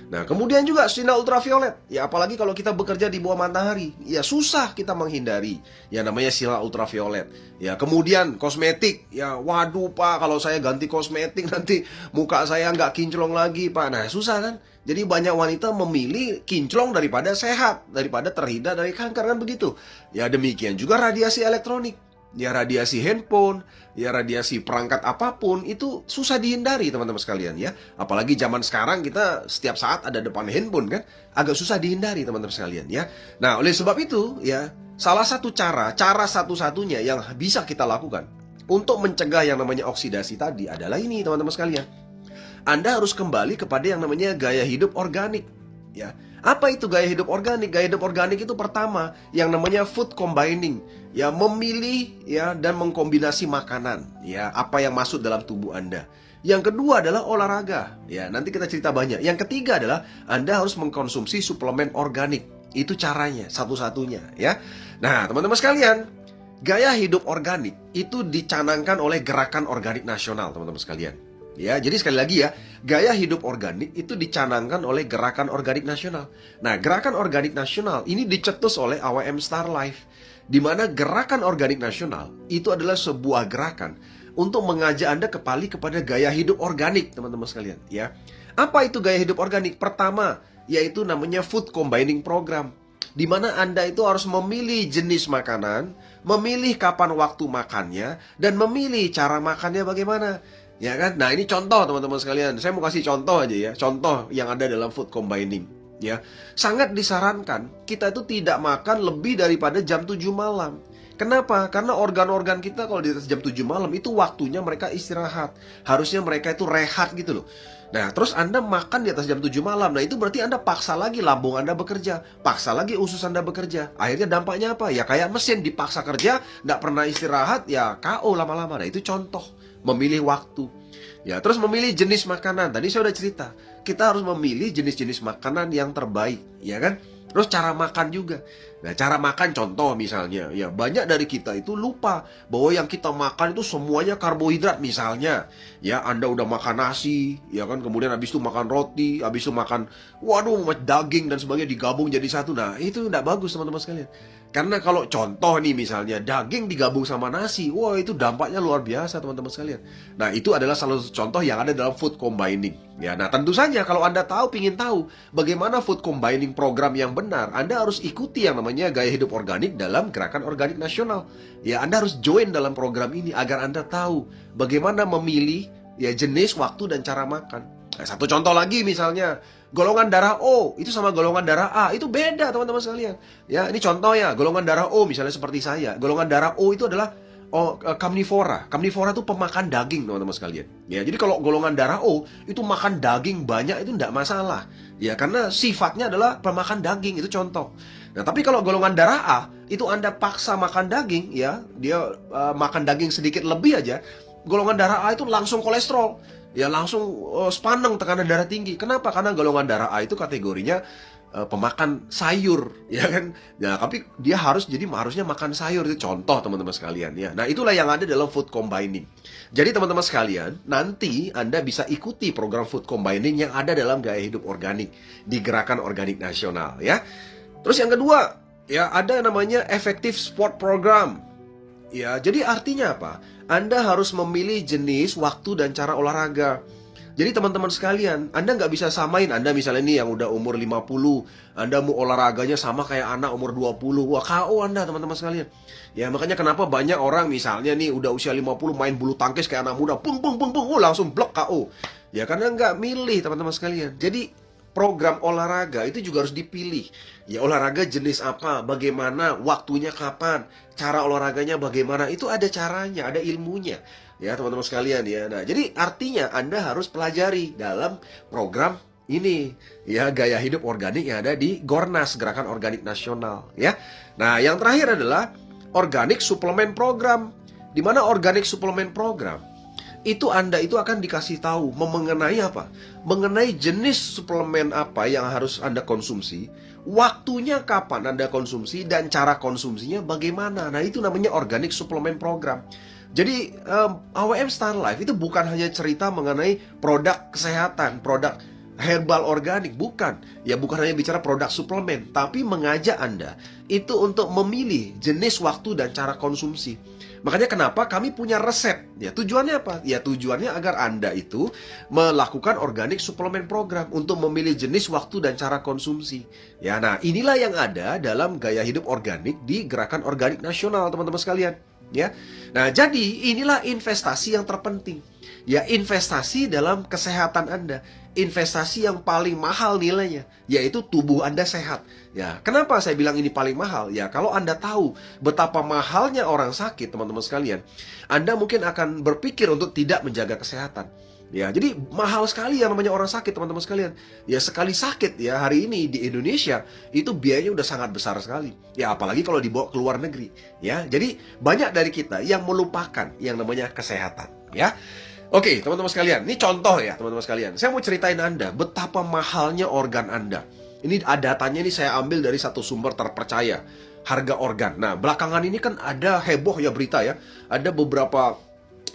Nah, kemudian juga sinar ultraviolet. Ya, apalagi kalau kita bekerja di bawah matahari, ya susah kita menghindari ya namanya sinar ultraviolet. Ya, kemudian kosmetik. Ya, waduh Pak, kalau saya ganti kosmetik nanti muka saya nggak kinclong lagi Pak. Nah, susah kan? Jadi banyak wanita memilih kinclong daripada sehat, daripada terhindar dari kanker, kan begitu. Ya, demikian juga radiasi elektronik. Ya, radiasi handphone, ya radiasi perangkat apapun itu susah dihindari, teman-teman sekalian, ya. Apalagi zaman sekarang kita setiap saat ada depan handphone kan, agak susah dihindari, teman-teman sekalian, ya. Nah, oleh sebab itu, ya, salah satu cara satu-satunya yang bisa kita lakukan untuk mencegah yang namanya oksidasi tadi adalah ini, teman-teman sekalian. Anda harus kembali kepada yang namanya gaya hidup organik, ya. Apa itu gaya hidup organik? Gaya hidup organik itu pertama yang namanya food combining, ya, memilih ya dan mengkombinasi makanan, ya, apa yang masuk dalam tubuh Anda. Yang kedua adalah olahraga, ya, nanti kita cerita banyak. Yang ketiga adalah Anda harus mengkonsumsi suplemen organik. Itu caranya, satu-satunya, ya. Nah, teman-teman sekalian, gaya hidup organik itu dicanangkan oleh Gerakan Organik Nasional, teman-teman sekalian. Ya, jadi sekali lagi ya, gaya hidup organik itu dicanangkan oleh Gerakan Organik Nasional. Nah, Gerakan Organik Nasional ini dicetus oleh AWM Star Life, di mana Gerakan Organik Nasional itu adalah sebuah gerakan untuk mengajak Anda kembali kepada gaya hidup organik, teman-teman sekalian, ya. Apa itu gaya hidup organik? Pertama, yaitu namanya food combining program, di mana Anda itu harus memilih jenis makanan, memilih kapan waktu makannya, dan memilih cara makannya bagaimana. Ya kan? Nah, ini contoh, teman-teman sekalian. Saya mau kasih contoh aja ya. Contoh yang ada dalam food combining, ya. Sangat disarankan kita itu tidak makan lebih daripada jam 7 malam. Kenapa? Karena organ-organ kita kalau di atas jam 7 malam itu waktunya mereka istirahat. Harusnya mereka itu rehat gitu loh. Nah, terus Anda makan di atas jam 7 malam. Nah, itu berarti Anda paksa lagi lambung Anda bekerja, paksa lagi usus Anda bekerja. Akhirnya dampaknya apa? Ya kayak mesin dipaksa kerja, nggak pernah istirahat, ya KO lama-lama. Nah, itu contoh memilih waktu. Ya, terus memilih jenis makanan. Tadi saya udah cerita, kita harus memilih jenis-jenis makanan yang terbaik, ya kan? Terus cara makan juga. Nah, cara makan contoh misalnya, ya banyak dari kita itu lupa bahwa yang kita makan itu semuanya karbohidrat misalnya. Ya, Anda udah makan nasi, ya kan, kemudian habis itu makan roti, habis itu makan daging dan sebagainya digabung jadi satu. Nah, itu nggak bagus, teman-teman sekalian. Karena kalau contoh nih misalnya daging digabung sama nasi, wah itu dampaknya luar biasa, teman-teman sekalian. Nah, itu adalah salah satu contoh yang ada dalam food combining. Ya, nah tentu saja kalau Anda ingin tahu bagaimana food combining program yang benar, Anda harus ikuti yang namanya gaya hidup organik dalam Gerakan Organik Nasional. Ya, Anda harus join dalam program ini agar Anda tahu bagaimana memilih ya jenis, waktu, dan cara makan. Nah, satu contoh lagi misalnya, golongan darah O itu sama golongan darah A itu beda, teman-teman sekalian. Ya, ini contoh ya, golongan darah O misalnya seperti saya. Golongan darah O itu adalah Kamnivora. Kamnivora itu pemakan daging, teman-teman sekalian. Ya, jadi kalau golongan darah O itu makan daging banyak itu tidak masalah. Ya, karena sifatnya adalah pemakan daging, itu contoh. Nah, tapi kalau golongan darah A itu Anda paksa makan daging, ya, dia makan daging sedikit lebih aja, golongan darah A itu langsung kolesterol. Ya, langsung sepaneng, tekanan darah tinggi. Kenapa? Karena golongan darah A itu kategorinya pemakan sayur, ya kan? Ya, tapi dia harusnya makan sayur, itu contoh teman-teman sekalian ya. Nah, itulah yang ada dalam food combining. Jadi teman-teman sekalian, nanti Anda bisa ikuti program food combining yang ada dalam gaya hidup organik di Gerakan Organik Nasional ya. Terus yang kedua, ya ada namanya effective sport program. Ya, jadi artinya apa? Anda harus memilih jenis, waktu, dan cara olahraga. Jadi teman-teman sekalian, Anda nggak bisa samain. Anda misalnya nih yang udah umur 50, Anda mau olahraganya sama kayak anak umur 20. Wah, KO Anda teman-teman sekalian. Ya, makanya kenapa banyak orang misalnya nih udah usia 50 main bulu tangkis kayak anak muda. Pung, pung, pung, pung, langsung blok KO. Ya, karena nggak milih teman-teman sekalian. Jadi program olahraga itu juga harus dipilih. Ya, olahraga jenis apa, bagaimana, waktunya kapan, cara olahraganya bagaimana, itu ada caranya, ada ilmunya. Ya, teman-teman sekalian ya. Nah, jadi artinya Anda harus pelajari dalam program ini, ya, gaya hidup organik yang ada di Gornas, Gerakan Organik Nasional, ya. Nah, yang terakhir adalah Organic Supplement Program. Di mana Organic Supplement Program itu Anda itu akan dikasih tahu mengenai apa? Mengenai jenis suplemen apa yang harus Anda konsumsi, waktunya kapan Anda konsumsi, dan cara konsumsinya bagaimana. Nah, itu namanya Organic Supplement Program. Jadi AWM Star Life itu bukan hanya cerita mengenai produk kesehatan, produk herbal organik, bukan. Ya, bukan hanya bicara produk suplemen, tapi mengajak Anda itu untuk memilih jenis, waktu, dan cara konsumsi. Makanya kenapa kami punya resep. Ya, tujuannya apa? Ya, tujuannya agar Anda itu melakukan organic supplement program untuk memilih jenis, waktu, dan cara konsumsi. Ya, nah inilah yang ada dalam gaya hidup organik di Gerakan Organik Nasional, teman-teman sekalian. Ya, nah jadi inilah investasi yang terpenting. Ya, investasi dalam kesehatan Anda, investasi yang paling mahal nilainya, yaitu tubuh Anda sehat. Ya, kenapa saya bilang ini paling mahal? Ya, kalau Anda tahu betapa mahalnya orang sakit, teman-teman sekalian, Anda mungkin akan berpikir untuk tidak menjaga kesehatan. Ya, jadi mahal sekali yang namanya orang sakit, teman-teman sekalian. Ya, sekali sakit ya hari ini di Indonesia itu biayanya udah sangat besar sekali. Ya, apalagi kalau dibawa ke luar negeri. Ya, jadi banyak dari kita yang melupakan yang namanya kesehatan. Ya, oke, teman-teman sekalian, ini contoh ya, teman-teman sekalian. Saya mau ceritain Anda betapa mahalnya organ Anda. Ini datanya ini saya ambil dari satu sumber terpercaya, harga organ. Nah, belakangan ini kan ada heboh ya berita ya. Ada beberapa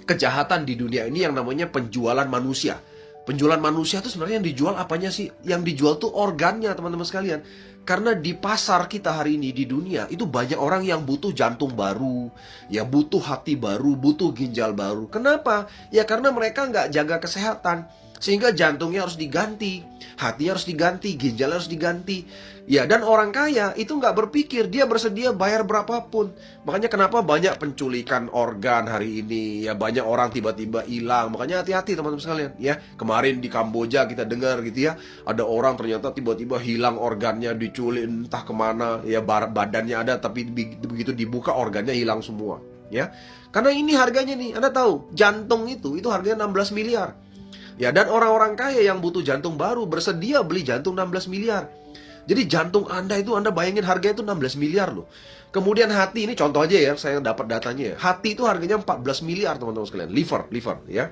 kejahatan di dunia ini yang namanya penjualan manusia. Penjualan manusia itu sebenarnya yang dijual apanya sih? Yang dijual tuh organnya, teman-teman sekalian. Karena di pasar kita hari ini di dunia itu banyak orang yang butuh jantung baru, ya butuh hati baru, butuh ginjal baru. Kenapa? Ya karena mereka nggak jaga kesehatan. Sehingga jantungnya harus diganti, hatinya harus diganti, ginjalnya harus diganti. Ya, dan orang kaya itu nggak berpikir, dia bersedia bayar berapapun. Makanya kenapa banyak penculikan organ hari ini. Ya, banyak orang tiba-tiba hilang. Makanya hati-hati teman-teman sekalian. Ya, kemarin di Kamboja kita dengar gitu ya, ada orang ternyata tiba-tiba hilang organnya, diculik entah kemana. Ya, badannya ada tapi begitu dibuka organnya hilang semua. Ya, karena ini harganya nih, Anda tahu, jantung itu harganya 16 miliar. Ya, dan orang-orang kaya yang butuh jantung baru bersedia beli jantung 16 miliar. Jadi jantung Anda itu, Anda bayangin harganya itu 16 miliar loh. Kemudian hati, ini contoh aja ya, saya dapat datanya ya. Hati itu harganya 14 miliar teman-teman sekalian. Liver ya.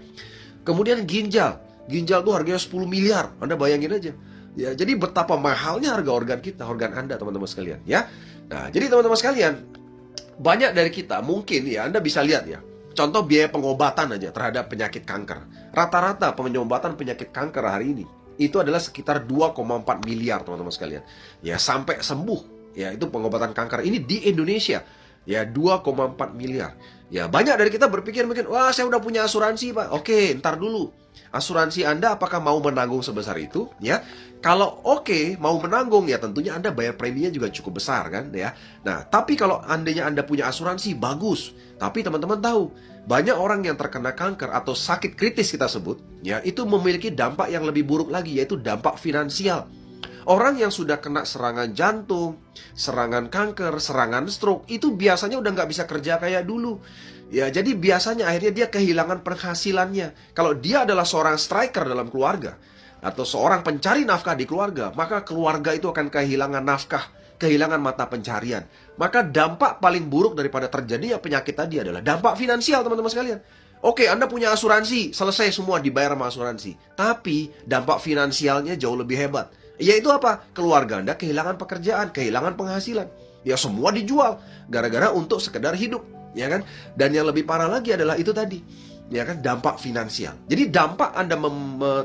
Kemudian ginjal itu harganya 10 miliar. Anda bayangin aja. Ya, jadi betapa mahalnya harga organ kita, organ Anda teman-teman sekalian ya. Nah, jadi teman-teman sekalian, banyak dari kita mungkin ya Anda bisa lihat ya. Contoh biaya pengobatan aja terhadap penyakit kanker. Rata-rata pengobatan penyakit kanker hari ini itu adalah sekitar 2,4 miliar teman-teman sekalian. Ya, sampai sembuh. Ya, itu pengobatan kanker ini di Indonesia. Ya, 2,4 miliar. Ya, banyak dari kita berpikir mungkin, wah saya udah punya asuransi Pak. Oke, ntar dulu. Asuransi Anda apakah mau menanggung sebesar itu? Ya, kalau oke, mau menanggung ya tentunya Anda bayar preminya juga cukup besar kan ya. Nah, tapi kalau andainya Anda punya asuransi bagus. Tapi teman-teman tahu, banyak orang yang terkena kanker atau sakit kritis kita sebut, ya itu memiliki dampak yang lebih buruk lagi, yaitu dampak finansial. Orang yang sudah kena serangan jantung, serangan kanker, serangan stroke, itu biasanya udah nggak bisa kerja kayak dulu. Ya, jadi biasanya akhirnya dia kehilangan penghasilannya. Kalau dia adalah seorang striker dalam keluarga atau seorang pencari nafkah di keluarga, maka keluarga itu akan kehilangan nafkah, kehilangan mata pencarian. Maka dampak paling buruk daripada terjadinya penyakit tadi adalah dampak finansial, teman-teman sekalian. Oke, Anda punya asuransi, selesai semua dibayar sama asuransi. Tapi dampak finansialnya jauh lebih hebat. Yaitu apa? Keluarga Anda kehilangan pekerjaan, kehilangan penghasilan. Ya semua dijual gara-gara untuk sekedar hidup, ya kan? Dan yang lebih parah lagi adalah itu tadi, ya kan, dampak finansial. Jadi dampak Anda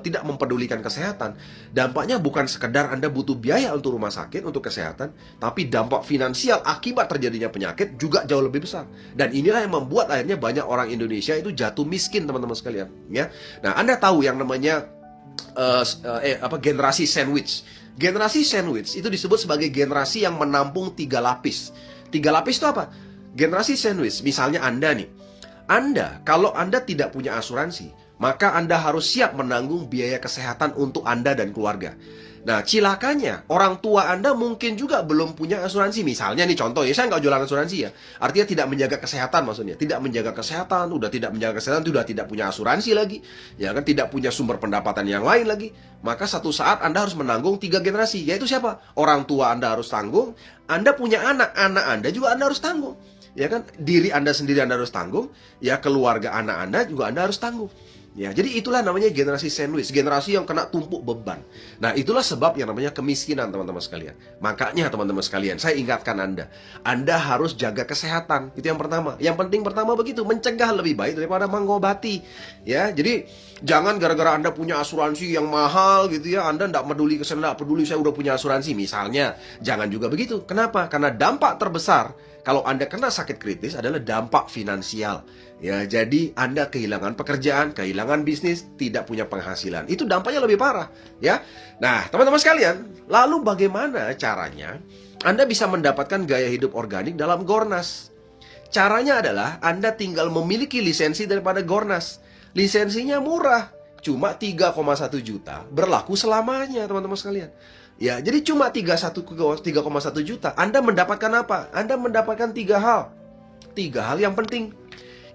tidak mempedulikan kesehatan, dampaknya bukan sekedar Anda butuh biaya untuk rumah sakit, untuk kesehatan, tapi dampak finansial akibat terjadinya penyakit juga jauh lebih besar. Dan inilah yang membuat akhirnya banyak orang Indonesia itu jatuh miskin, teman-teman sekalian, ya. Nah, Anda tahu yang namanya generasi sandwich. Generasi sandwich itu disebut sebagai generasi yang menampung 3 lapis. 3 lapis itu apa? Generasi sandwich, misalnya Anda nih. Kalau Anda tidak punya asuransi, maka Anda harus siap menanggung biaya kesehatan untuk Anda dan keluarga. Nah, cilakanya, orang tua Anda mungkin juga belum punya asuransi. Misalnya nih contoh, ya saya nggak jualan asuransi ya. Artinya tidak menjaga kesehatan maksudnya. Tidak menjaga kesehatan, udah tidak menjaga kesehatan, udah tidak punya asuransi lagi. Ya kan, tidak punya sumber pendapatan yang lain lagi. Maka satu saat Anda harus menanggung 3 generasi. Yaitu siapa? Orang tua Anda harus tanggung. Anda punya anak Anda juga Anda harus tanggung. Ya kan, diri Anda sendiri Anda harus tanggung. Ya, keluarga anak Anda juga Anda harus tanggung. Ya, jadi itulah namanya generasi sandwich, generasi yang kena tumpuk beban. Nah, itulah sebab yang namanya kemiskinan, teman-teman sekalian. Makanya, teman-teman sekalian, saya ingatkan Anda harus jaga kesehatan. Itu yang pertama. Yang penting pertama begitu, mencegah lebih baik daripada mengobati. Ya, jadi jangan gara-gara Anda punya asuransi yang mahal gitu ya, Anda tidak peduli kesehatan, tidak peduli saya udah punya asuransi misalnya. Jangan juga begitu. Kenapa? Karena dampak terbesar kalau Anda kena sakit kritis adalah dampak finansial. Ya, jadi Anda kehilangan pekerjaan, kehilangan bisnis, tidak punya penghasilan. Itu dampaknya lebih parah, ya. Nah, teman-teman sekalian, lalu bagaimana caranya Anda bisa mendapatkan gaya hidup organik dalam Gornas? Caranya adalah Anda tinggal memiliki lisensi daripada Gornas. Lisensinya murah, cuma 3,1 juta, berlaku selamanya, teman-teman sekalian. Ya, jadi cuma 3,1 juta. Anda mendapatkan apa? Anda mendapatkan 3 hal. 3 hal yang penting.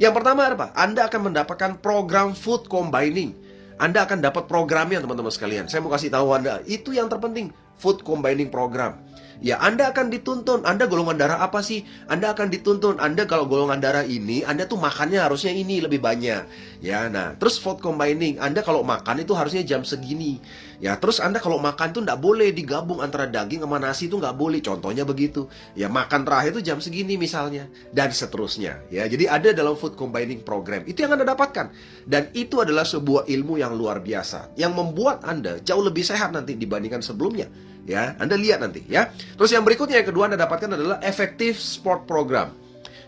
Yang pertama apa? Anda akan mendapatkan program food combining. Anda akan dapat programnya, teman-teman sekalian. Saya mau kasih tahu Anda, itu yang terpenting, food combining program. Ya, Anda akan dituntun. Anda golongan darah apa sih? Anda akan dituntun. Anda kalau golongan darah ini, Anda tuh makannya harusnya ini lebih banyak. Ya, nah, terus food combining. Anda kalau makan itu harusnya jam segini. Ya, terus Anda kalau makan tuh nggak boleh digabung antara daging sama nasi itu nggak boleh. Contohnya begitu. Ya, makan terakhir itu jam segini misalnya. Dan seterusnya. Ya, jadi ada dalam food combining program. Itu yang Anda dapatkan. Dan itu adalah sebuah ilmu yang luar biasa. Yang membuat Anda jauh lebih sehat nanti dibandingkan sebelumnya. Ya, Anda lihat nanti ya. Terus yang berikutnya, yang kedua Anda dapatkan adalah Effective Sport Program.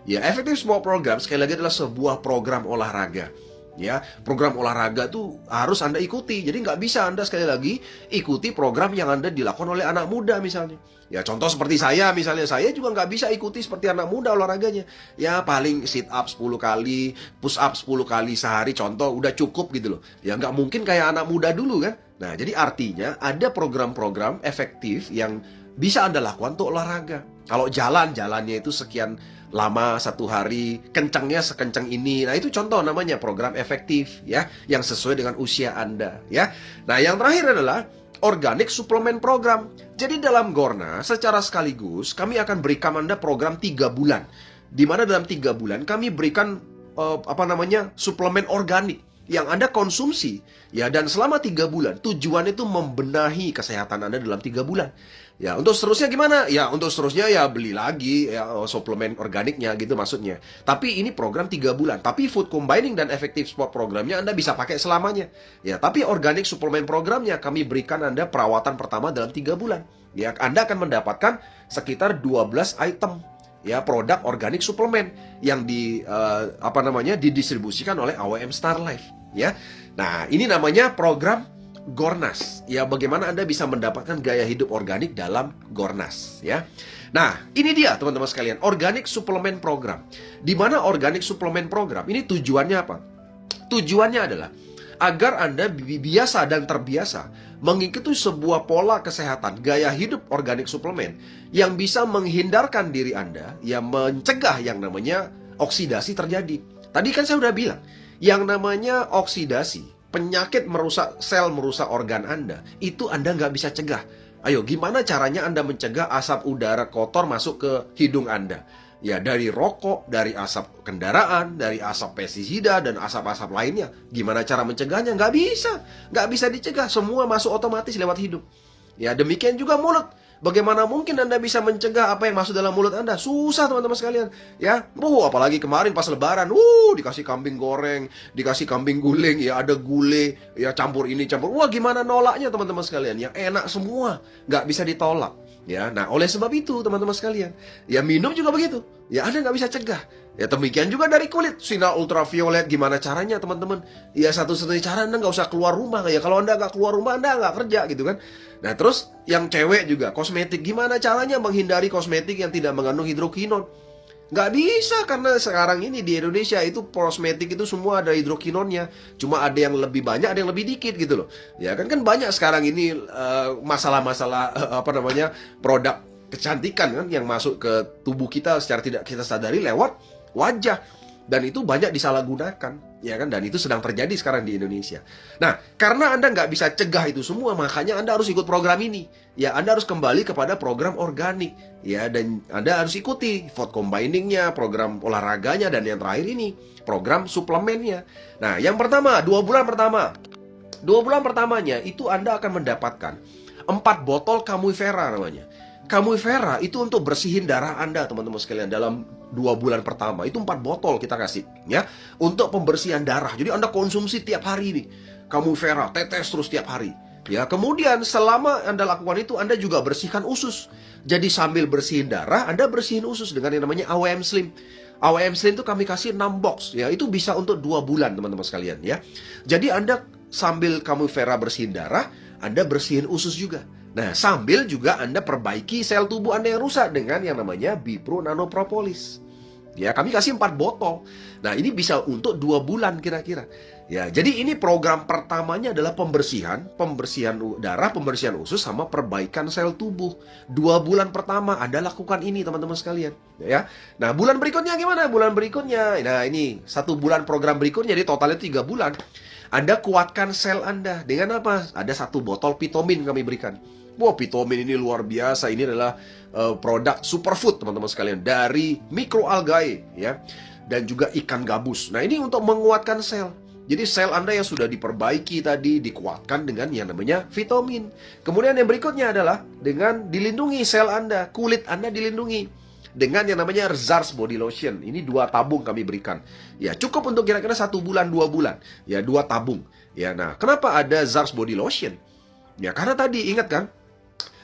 Ya, Effective Sport Program sekali lagi adalah sebuah program olahraga. Ya, program olahraga tuh harus Anda ikuti. Jadi nggak bisa Anda sekali lagi ikuti program yang Anda dilakukan oleh anak muda misalnya. Ya, contoh seperti saya misalnya, saya juga nggak bisa ikuti seperti anak muda olahraganya. Ya, paling sit up 10 kali, push up 10 kali sehari, contoh udah cukup gitu loh. Ya, nggak mungkin kayak anak muda dulu kan. Nah, jadi artinya ada program-program efektif yang bisa Anda lakukan untuk olahraga. Kalau jalannya itu sekian lama satu hari, kencangnya sekencang ini. Nah, itu contoh namanya program efektif ya, yang sesuai dengan usia Anda ya. Nah, yang terakhir adalah Organic Supplement Program. Jadi dalam Gorna secara sekaligus kami akan berikan Anda program 3 bulan. Di mana dalam 3 bulan kami berikan suplemen organik yang Anda konsumsi ya, dan selama 3 bulan tujuan itu membenahi kesehatan Anda dalam 3 bulan. Ya, untuk seterusnya gimana? Ya, untuk seterusnya ya beli lagi ya suplemen organiknya gitu maksudnya. Tapi ini program 3 bulan. Tapi food combining dan effective sport programnya Anda bisa pakai selamanya. Ya, tapi organic suplemen programnya kami berikan Anda perawatan pertama dalam 3 bulan. Ya, Anda akan mendapatkan sekitar 12 item ya produk organik suplemen yang didistribusikan oleh AWM Star Life ya. Nah, ini namanya program Gornas. Ya, bagaimana Anda bisa mendapatkan gaya hidup organik dalam Gornas ya. Nah, ini dia teman-teman sekalian, Organic Supplement Program. Di mana Organic Supplement Program ini tujuannya apa? Tujuannya adalah agar Anda biasa dan terbiasa mengikuti sebuah pola kesehatan, gaya hidup organik suplemen yang bisa menghindarkan diri Anda, yang mencegah yang namanya oksidasi terjadi. Tadi kan saya udah bilang, yang namanya oksidasi, penyakit merusak sel, merusak organ Anda, itu Anda nggak bisa cegah. Ayo, gimana caranya Anda mencegah asap udara kotor masuk ke hidung Anda? Ya, dari rokok, dari asap kendaraan, dari asap pestisida, dan asap-asap lainnya. Gimana cara mencegahnya? Nggak bisa. Nggak bisa dicegah. Semua masuk otomatis lewat hidung. Ya, demikian juga mulut. Bagaimana mungkin Anda bisa mencegah apa yang masuk dalam mulut Anda? Susah, teman-teman sekalian. Ya, apalagi kemarin pas Lebaran, dikasih kambing goreng, dikasih kambing guling, ya ada gulai, ya campur ini campur. Wah, gimana nolaknya, teman-teman sekalian? Yang enak semua, nggak bisa ditolak. Ya, nah oleh sebab itu, teman-teman sekalian, ya minum juga begitu. Ya, Anda nggak bisa cegah. Ya, demikian juga dari kulit, sinar ultraviolet. Gimana caranya, teman-teman? Ya, satu-satunya cara Anda nggak usah keluar rumah. Ya, kalau Anda nggak keluar rumah, Anda nggak kerja, gitu kan. Nah, terus yang cewek juga, kosmetik. Gimana caranya menghindari kosmetik yang tidak mengandung hidrokinon? Nggak bisa, karena sekarang ini di Indonesia itu kosmetik itu semua ada hidrokinonnya. Cuma ada yang lebih banyak, ada yang lebih dikit gitu loh. Ya kan banyak sekarang ini masalah-masalah produk kecantikan kan yang masuk ke tubuh kita secara tidak kita sadari lewat wajah. Dan itu banyak disalahgunakan, ya kan? Dan itu sedang terjadi sekarang di Indonesia. Nah, karena Anda nggak bisa cegah itu semua, makanya Anda harus ikut program ini. Ya, Anda harus kembali kepada program organik. Ya, dan Anda harus ikuti food combiningnya, program olahraganya, dan yang terakhir ini, program suplemennya. Nah, yang pertama, 2 bulan pertama. 2 bulan pertamanya, itu Anda akan mendapatkan 4 botol Camui Vera namanya. Camui Vera itu untuk bersihin darah Anda, teman-teman sekalian, dalam 2 bulan pertama. Itu 4 botol kita kasih, ya, untuk pembersihan darah. Jadi Anda konsumsi tiap hari nih, Camui Vera, tetes terus tiap hari. Ya, kemudian selama Anda lakukan itu, Anda juga bersihkan usus. Jadi sambil bersihin darah, Anda bersihin usus dengan yang namanya AWM Slim. AWM Slim itu kami kasih 6 box, ya, itu bisa untuk 2 bulan, teman-teman sekalian, ya. Jadi Anda sambil Camui Vera bersihin darah, Anda bersihin usus juga. Nah, sambil juga Anda perbaiki sel tubuh Anda yang rusak dengan yang namanya Bipro Nano Propolis. Ya, kami kasih 4 botol. Nah, ini bisa untuk 2 bulan kira-kira. Ya, jadi ini program pertamanya adalah pembersihan darah, pembersihan usus, sama perbaikan sel tubuh. 2 bulan pertama Anda lakukan ini, teman-teman sekalian. Ya. Nah, bulan berikutnya gimana? Bulan berikutnya, nah ini 1 bulan program berikutnya, jadi totalnya 3 bulan. Anda kuatkan sel Anda dengan apa? Ada 1 botol Pitomin kami berikan. Wah, Pitomin ini luar biasa. Ini adalah produk superfood, teman-teman sekalian, dari mikroalgae, ya, dan juga ikan gabus. Nah, ini untuk menguatkan sel. Jadi sel Anda yang sudah diperbaiki tadi dikuatkan dengan yang namanya vitamin. Kemudian yang berikutnya adalah dengan dilindungi sel Anda, kulit Anda dilindungi dengan yang namanya Zars Body Lotion. Ini 2 tabung kami berikan. Ya, cukup untuk kira-kira 1 bulan, 2 bulan. Ya, 2 tabung. Ya, nah, kenapa ada Zars Body Lotion? Ya, karena tadi ingat kan,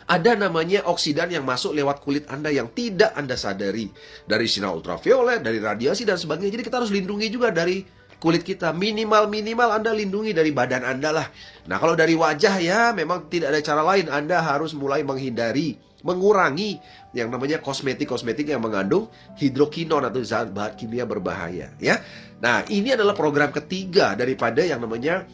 ada namanya oksidan yang masuk lewat kulit Anda yang tidak Anda sadari. Dari sinar ultraviolet, dari radiasi, dan sebagainya. Jadi kita harus lindungi juga dari kulit kita. Minimal Anda lindungi dari badan Anda lah. Nah, kalau dari wajah, ya memang tidak ada cara lain. Anda harus mulai mengurangi yang namanya kosmetik yang mengandung hidrokinon atau zat bahan kimia berbahaya, ya. Nah, ini adalah program ketiga daripada yang namanya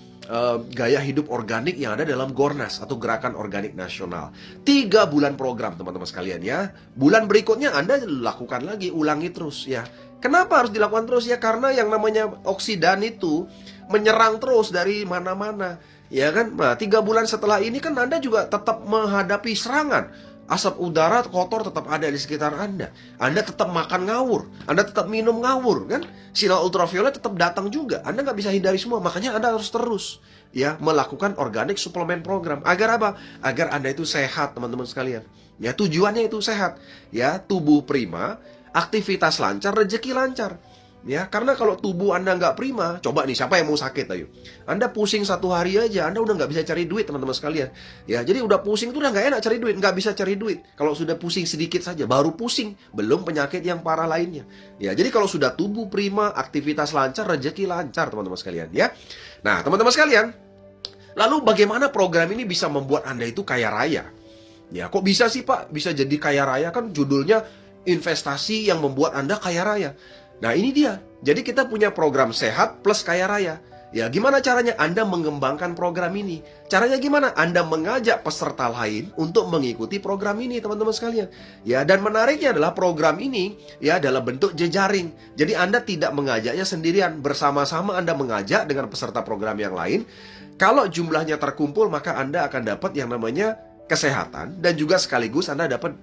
gaya hidup organik yang ada dalam Gornas atau Gerakan Organik Nasional. 3 bulan program, teman-teman sekalian, ya. Bulan berikutnya Anda lakukan lagi, ulangi terus, ya. Kenapa harus dilakukan terus? Ya, karena yang namanya oksidan itu menyerang terus dari mana-mana, ya kan. Nah, 3 bulan setelah ini kan Anda juga tetap menghadapi serangan. Asap udara kotor tetap ada di sekitar Anda. Anda tetap makan ngawur, Anda tetap minum ngawur, kan? Sinar ultraviolet tetap datang juga. Anda nggak bisa hindari semua. Makanya Anda harus terus, ya, melakukan organic suplemen program. Agar apa? Agar Anda itu sehat, teman-teman sekalian. Ya, tujuannya itu sehat. Ya, tubuh prima, aktivitas lancar, rezeki lancar. Ya, karena kalau tubuh Anda nggak prima, coba nih, siapa yang mau sakit, ayo. Anda pusing 1 hari aja, Anda udah nggak bisa cari duit, teman-teman sekalian. Ya, jadi udah pusing itu udah nggak enak cari duit, nggak bisa cari duit. Kalau sudah pusing sedikit saja, baru pusing, belum penyakit yang parah lainnya. Ya, jadi kalau sudah tubuh prima, aktivitas lancar, rezeki lancar, teman-teman sekalian, ya. Nah, teman-teman sekalian, lalu bagaimana program ini bisa membuat Anda itu kaya raya? Ya, kok bisa sih, Pak? Bisa jadi kaya raya? Kan judulnya investasi yang membuat Anda kaya raya. Nah, ini dia. Jadi kita punya program sehat plus kaya raya. Ya, gimana caranya? Anda mengembangkan program ini. Caranya gimana? Anda mengajak peserta lain untuk mengikuti program ini, teman-teman sekalian. Ya, dan menariknya adalah program ini ya dalam bentuk jejaring. Jadi Anda tidak mengajaknya sendirian, bersama-sama Anda mengajak dengan peserta program yang lain. Kalau jumlahnya terkumpul, maka Anda akan dapat yang namanya kesehatan, dan juga sekaligus Anda dapat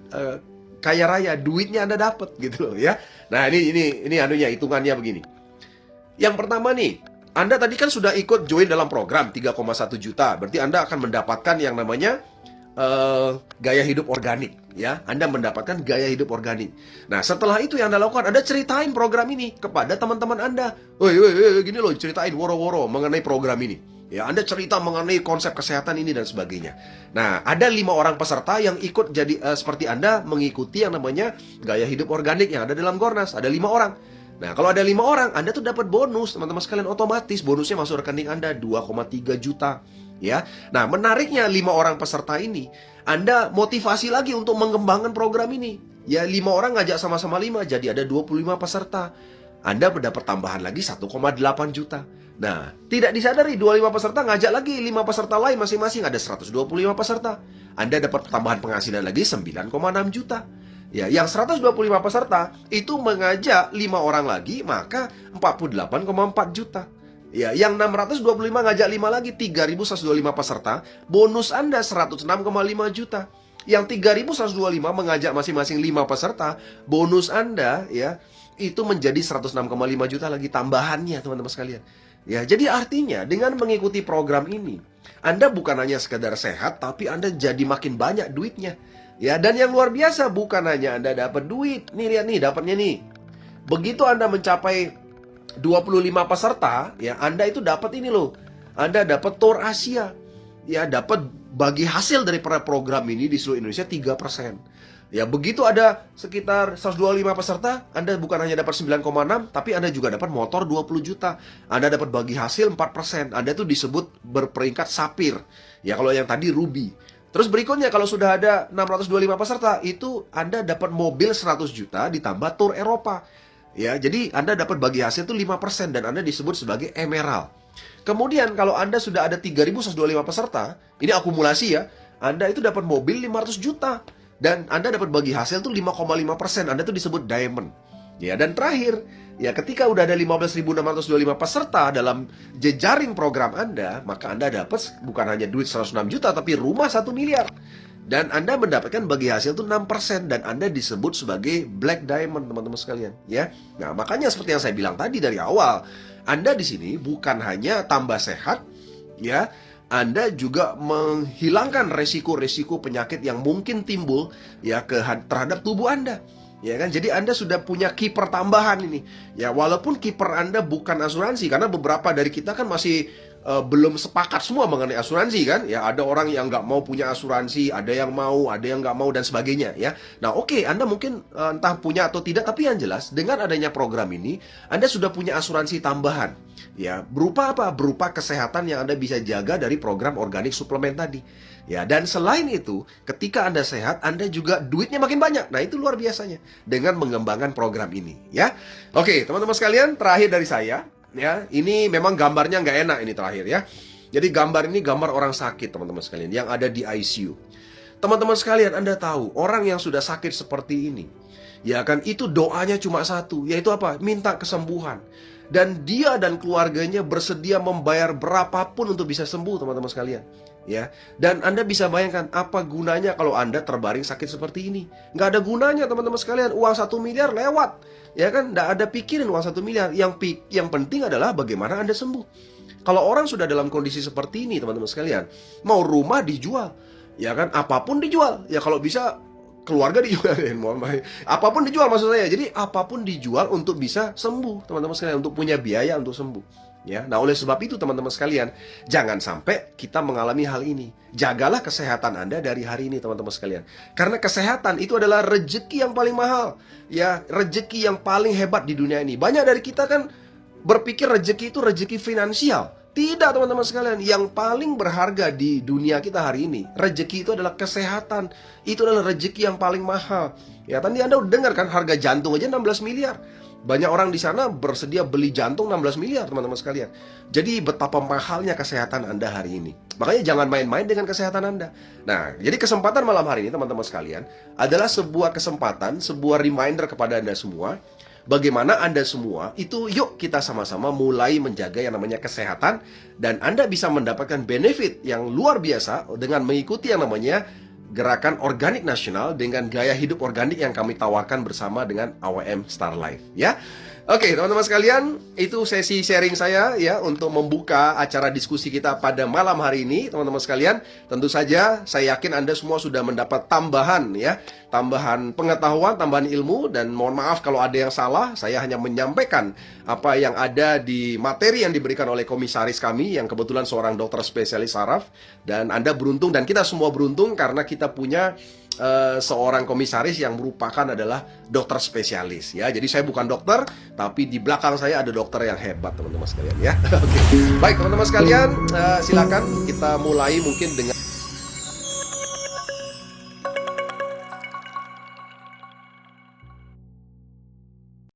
kaya raya, duitnya Anda dapat gitu loh ya. Nah, ini anunya, hitungannya begini. Yang pertama nih, Anda tadi kan sudah ikut join dalam program 3,1 juta. Berarti Anda akan mendapatkan yang namanya gaya hidup organik ya. Anda mendapatkan gaya hidup organik. Nah, setelah itu yang Anda lakukan, Anda ceritain program ini kepada teman-teman Anda. Woi, gini loh, ceritain woro-woro mengenai program ini. Ya, Anda cerita mengenai konsep kesehatan ini dan sebagainya. Nah, ada 5 orang peserta yang ikut jadi seperti Anda mengikuti yang namanya gaya hidup organik yang ada dalam Gornas. Ada 5 orang. Nah, kalau ada 5 orang, Anda tuh dapat bonus, teman-teman sekalian, otomatis bonusnya masuk rekening Anda 2,3 juta. Ya. Nah, menariknya 5 orang peserta ini, Anda motivasi lagi untuk mengembangkan program ini. Ya, 5 orang ngajak sama-sama 5, jadi ada 25 peserta. Anda mendapat tambahan lagi 1,8 juta. Nah, tidak disadari 25 peserta ngajak lagi 5 peserta lain masing-masing, ada 125 peserta. Anda dapat tambahan penghasilan lagi 9,6 juta. Ya, yang 125 peserta itu mengajak 5 orang lagi, maka 48,4 juta. Ya, yang 625 ngajak 5 lagi, 3.125 peserta, bonus Anda 106,5 juta. Yang 3.125 mengajak masing-masing 5 peserta, bonus Anda ya itu menjadi 106,5 juta lagi tambahannya, teman-teman sekalian. Ya, jadi artinya dengan mengikuti program ini, Anda bukan hanya sekedar sehat, tapi Anda jadi makin banyak duitnya. Ya, dan yang luar biasa, bukan hanya Anda dapat duit. Nih, lihat nih, dapatnya nih. Begitu Anda mencapai 25 peserta, ya, Anda itu dapat ini loh. Anda dapat tour Asia. Ya, dapat bagi hasil dari program ini di seluruh Indonesia 3%. Ya, begitu ada sekitar 125 peserta, Anda bukan hanya dapat 9,6, tapi Anda juga dapat motor 20 juta. Anda dapat bagi hasil 4%. Anda itu disebut berperingkat sapir. Ya, kalau yang tadi ruby. Terus berikutnya, kalau sudah ada 625 peserta, itu Anda dapat mobil 100 juta ditambah tour Eropa. Ya, jadi Anda dapat bagi hasil itu 5% dan Anda disebut sebagai emerald. Kemudian kalau Anda sudah ada 3.125 peserta, ini akumulasi ya, Anda itu dapat mobil 500 juta. Dan Anda dapat bagi hasil itu 5,5%, Anda itu disebut diamond. Ya, dan terakhir, ya ketika udah ada 15.625 peserta dalam jejaring program Anda, maka Anda dapat bukan hanya duit 106 juta, tapi rumah 1 miliar. Dan Anda mendapatkan bagi hasil itu 6%, dan Anda disebut sebagai black diamond, teman-teman sekalian. Ya, nah makanya seperti yang saya bilang tadi dari awal, Anda di sini bukan hanya tambah sehat, ya, Anda juga menghilangkan resiko-resiko penyakit yang mungkin timbul ya terhadap tubuh Anda. Ya kan, jadi Anda sudah punya kiper tambahan ini. Ya, walaupun kiper Anda bukan asuransi, karena beberapa dari kita kan masih belum sepakat semua mengenai asuransi kan. Ya, ada orang yang nggak mau punya asuransi, ada yang mau, ada yang nggak mau dan sebagainya ya. Nah, oke, Anda mungkin entah punya atau tidak, tapi yang jelas dengan adanya program ini, Anda sudah punya asuransi tambahan. Ya, berupa apa? Berupa kesehatan yang Anda bisa jaga dari program organik suplemen tadi. Ya, dan selain itu, ketika Anda sehat, Anda juga duitnya makin banyak. Nah, itu luar biasanya dengan mengembangkan program ini, ya. Oke, teman-teman sekalian, terakhir dari saya, ya. Ini memang gambarnya nggak enak ini terakhir ya. Jadi gambar ini gambar orang sakit, teman-teman sekalian, yang ada di ICU. Teman-teman sekalian, Anda tahu, orang yang sudah sakit seperti ini, ya kan, itu doanya cuma satu, yaitu apa? Minta kesembuhan. Dan dia dan keluarganya bersedia membayar berapapun untuk bisa sembuh, teman-teman sekalian. Ya, dan Anda bisa bayangkan apa gunanya kalau Anda terbaring sakit seperti ini. Nggak ada gunanya, teman-teman sekalian. Uang 1 miliar lewat. Ya kan, nggak ada pikirin uang 1 miliar. Yang penting adalah bagaimana Anda sembuh. Kalau orang sudah dalam kondisi seperti ini, teman-teman sekalian, mau rumah dijual, ya kan, apapun dijual. Ya kalau bisa keluarga dijual, apapun dijual maksud saya. Jadi apapun dijual untuk bisa sembuh, teman-teman sekalian, untuk punya biaya untuk sembuh. Ya, nah oleh sebab itu teman-teman sekalian, jangan sampai kita mengalami hal ini. Jagalah kesehatan Anda dari hari ini, teman-teman sekalian. Karena kesehatan itu adalah rezeki yang paling mahal. Ya, rezeki yang paling hebat di dunia ini. Banyak dari kita kan berpikir rezeki itu rezeki finansial. Tidak, teman-teman sekalian. Yang paling berharga di dunia kita hari ini, rezeki itu adalah kesehatan. Itu adalah rezeki yang paling mahal. Ya, tadi Anda udah dengar kan, harga jantung aja 16 miliar. Banyak orang di sana bersedia beli jantung 16 miliar, teman-teman sekalian. Jadi betapa mahalnya kesehatan Anda hari ini. Makanya jangan main-main dengan kesehatan Anda. Nah, jadi kesempatan malam hari ini, teman-teman sekalian, adalah sebuah kesempatan, sebuah reminder kepada Anda semua, bagaimana Anda semua itu, yuk kita sama-sama mulai menjaga yang namanya kesehatan, dan Anda bisa mendapatkan benefit yang luar biasa dengan mengikuti yang namanya Gerakan Organik Nasional dengan gaya hidup organik yang kami tawarkan bersama dengan AWM Star Life, ya. Oke, teman-teman sekalian, itu sesi sharing saya ya untuk membuka acara diskusi kita pada malam hari ini, teman-teman sekalian. Tentu saja saya yakin Anda semua sudah mendapat tambahan ya, tambahan pengetahuan, tambahan ilmu, dan mohon maaf kalau ada yang salah. Saya hanya menyampaikan apa yang ada di materi yang diberikan oleh komisaris kami yang kebetulan seorang dokter spesialis saraf, dan Anda beruntung dan kita semua beruntung karena kita punya seorang komisaris yang merupakan adalah dokter spesialis ya. Jadi saya bukan dokter, tapi di belakang saya ada dokter yang hebat, teman-teman sekalian ya. Oke. Baik, teman-teman sekalian, silakan kita mulai mungkin dengan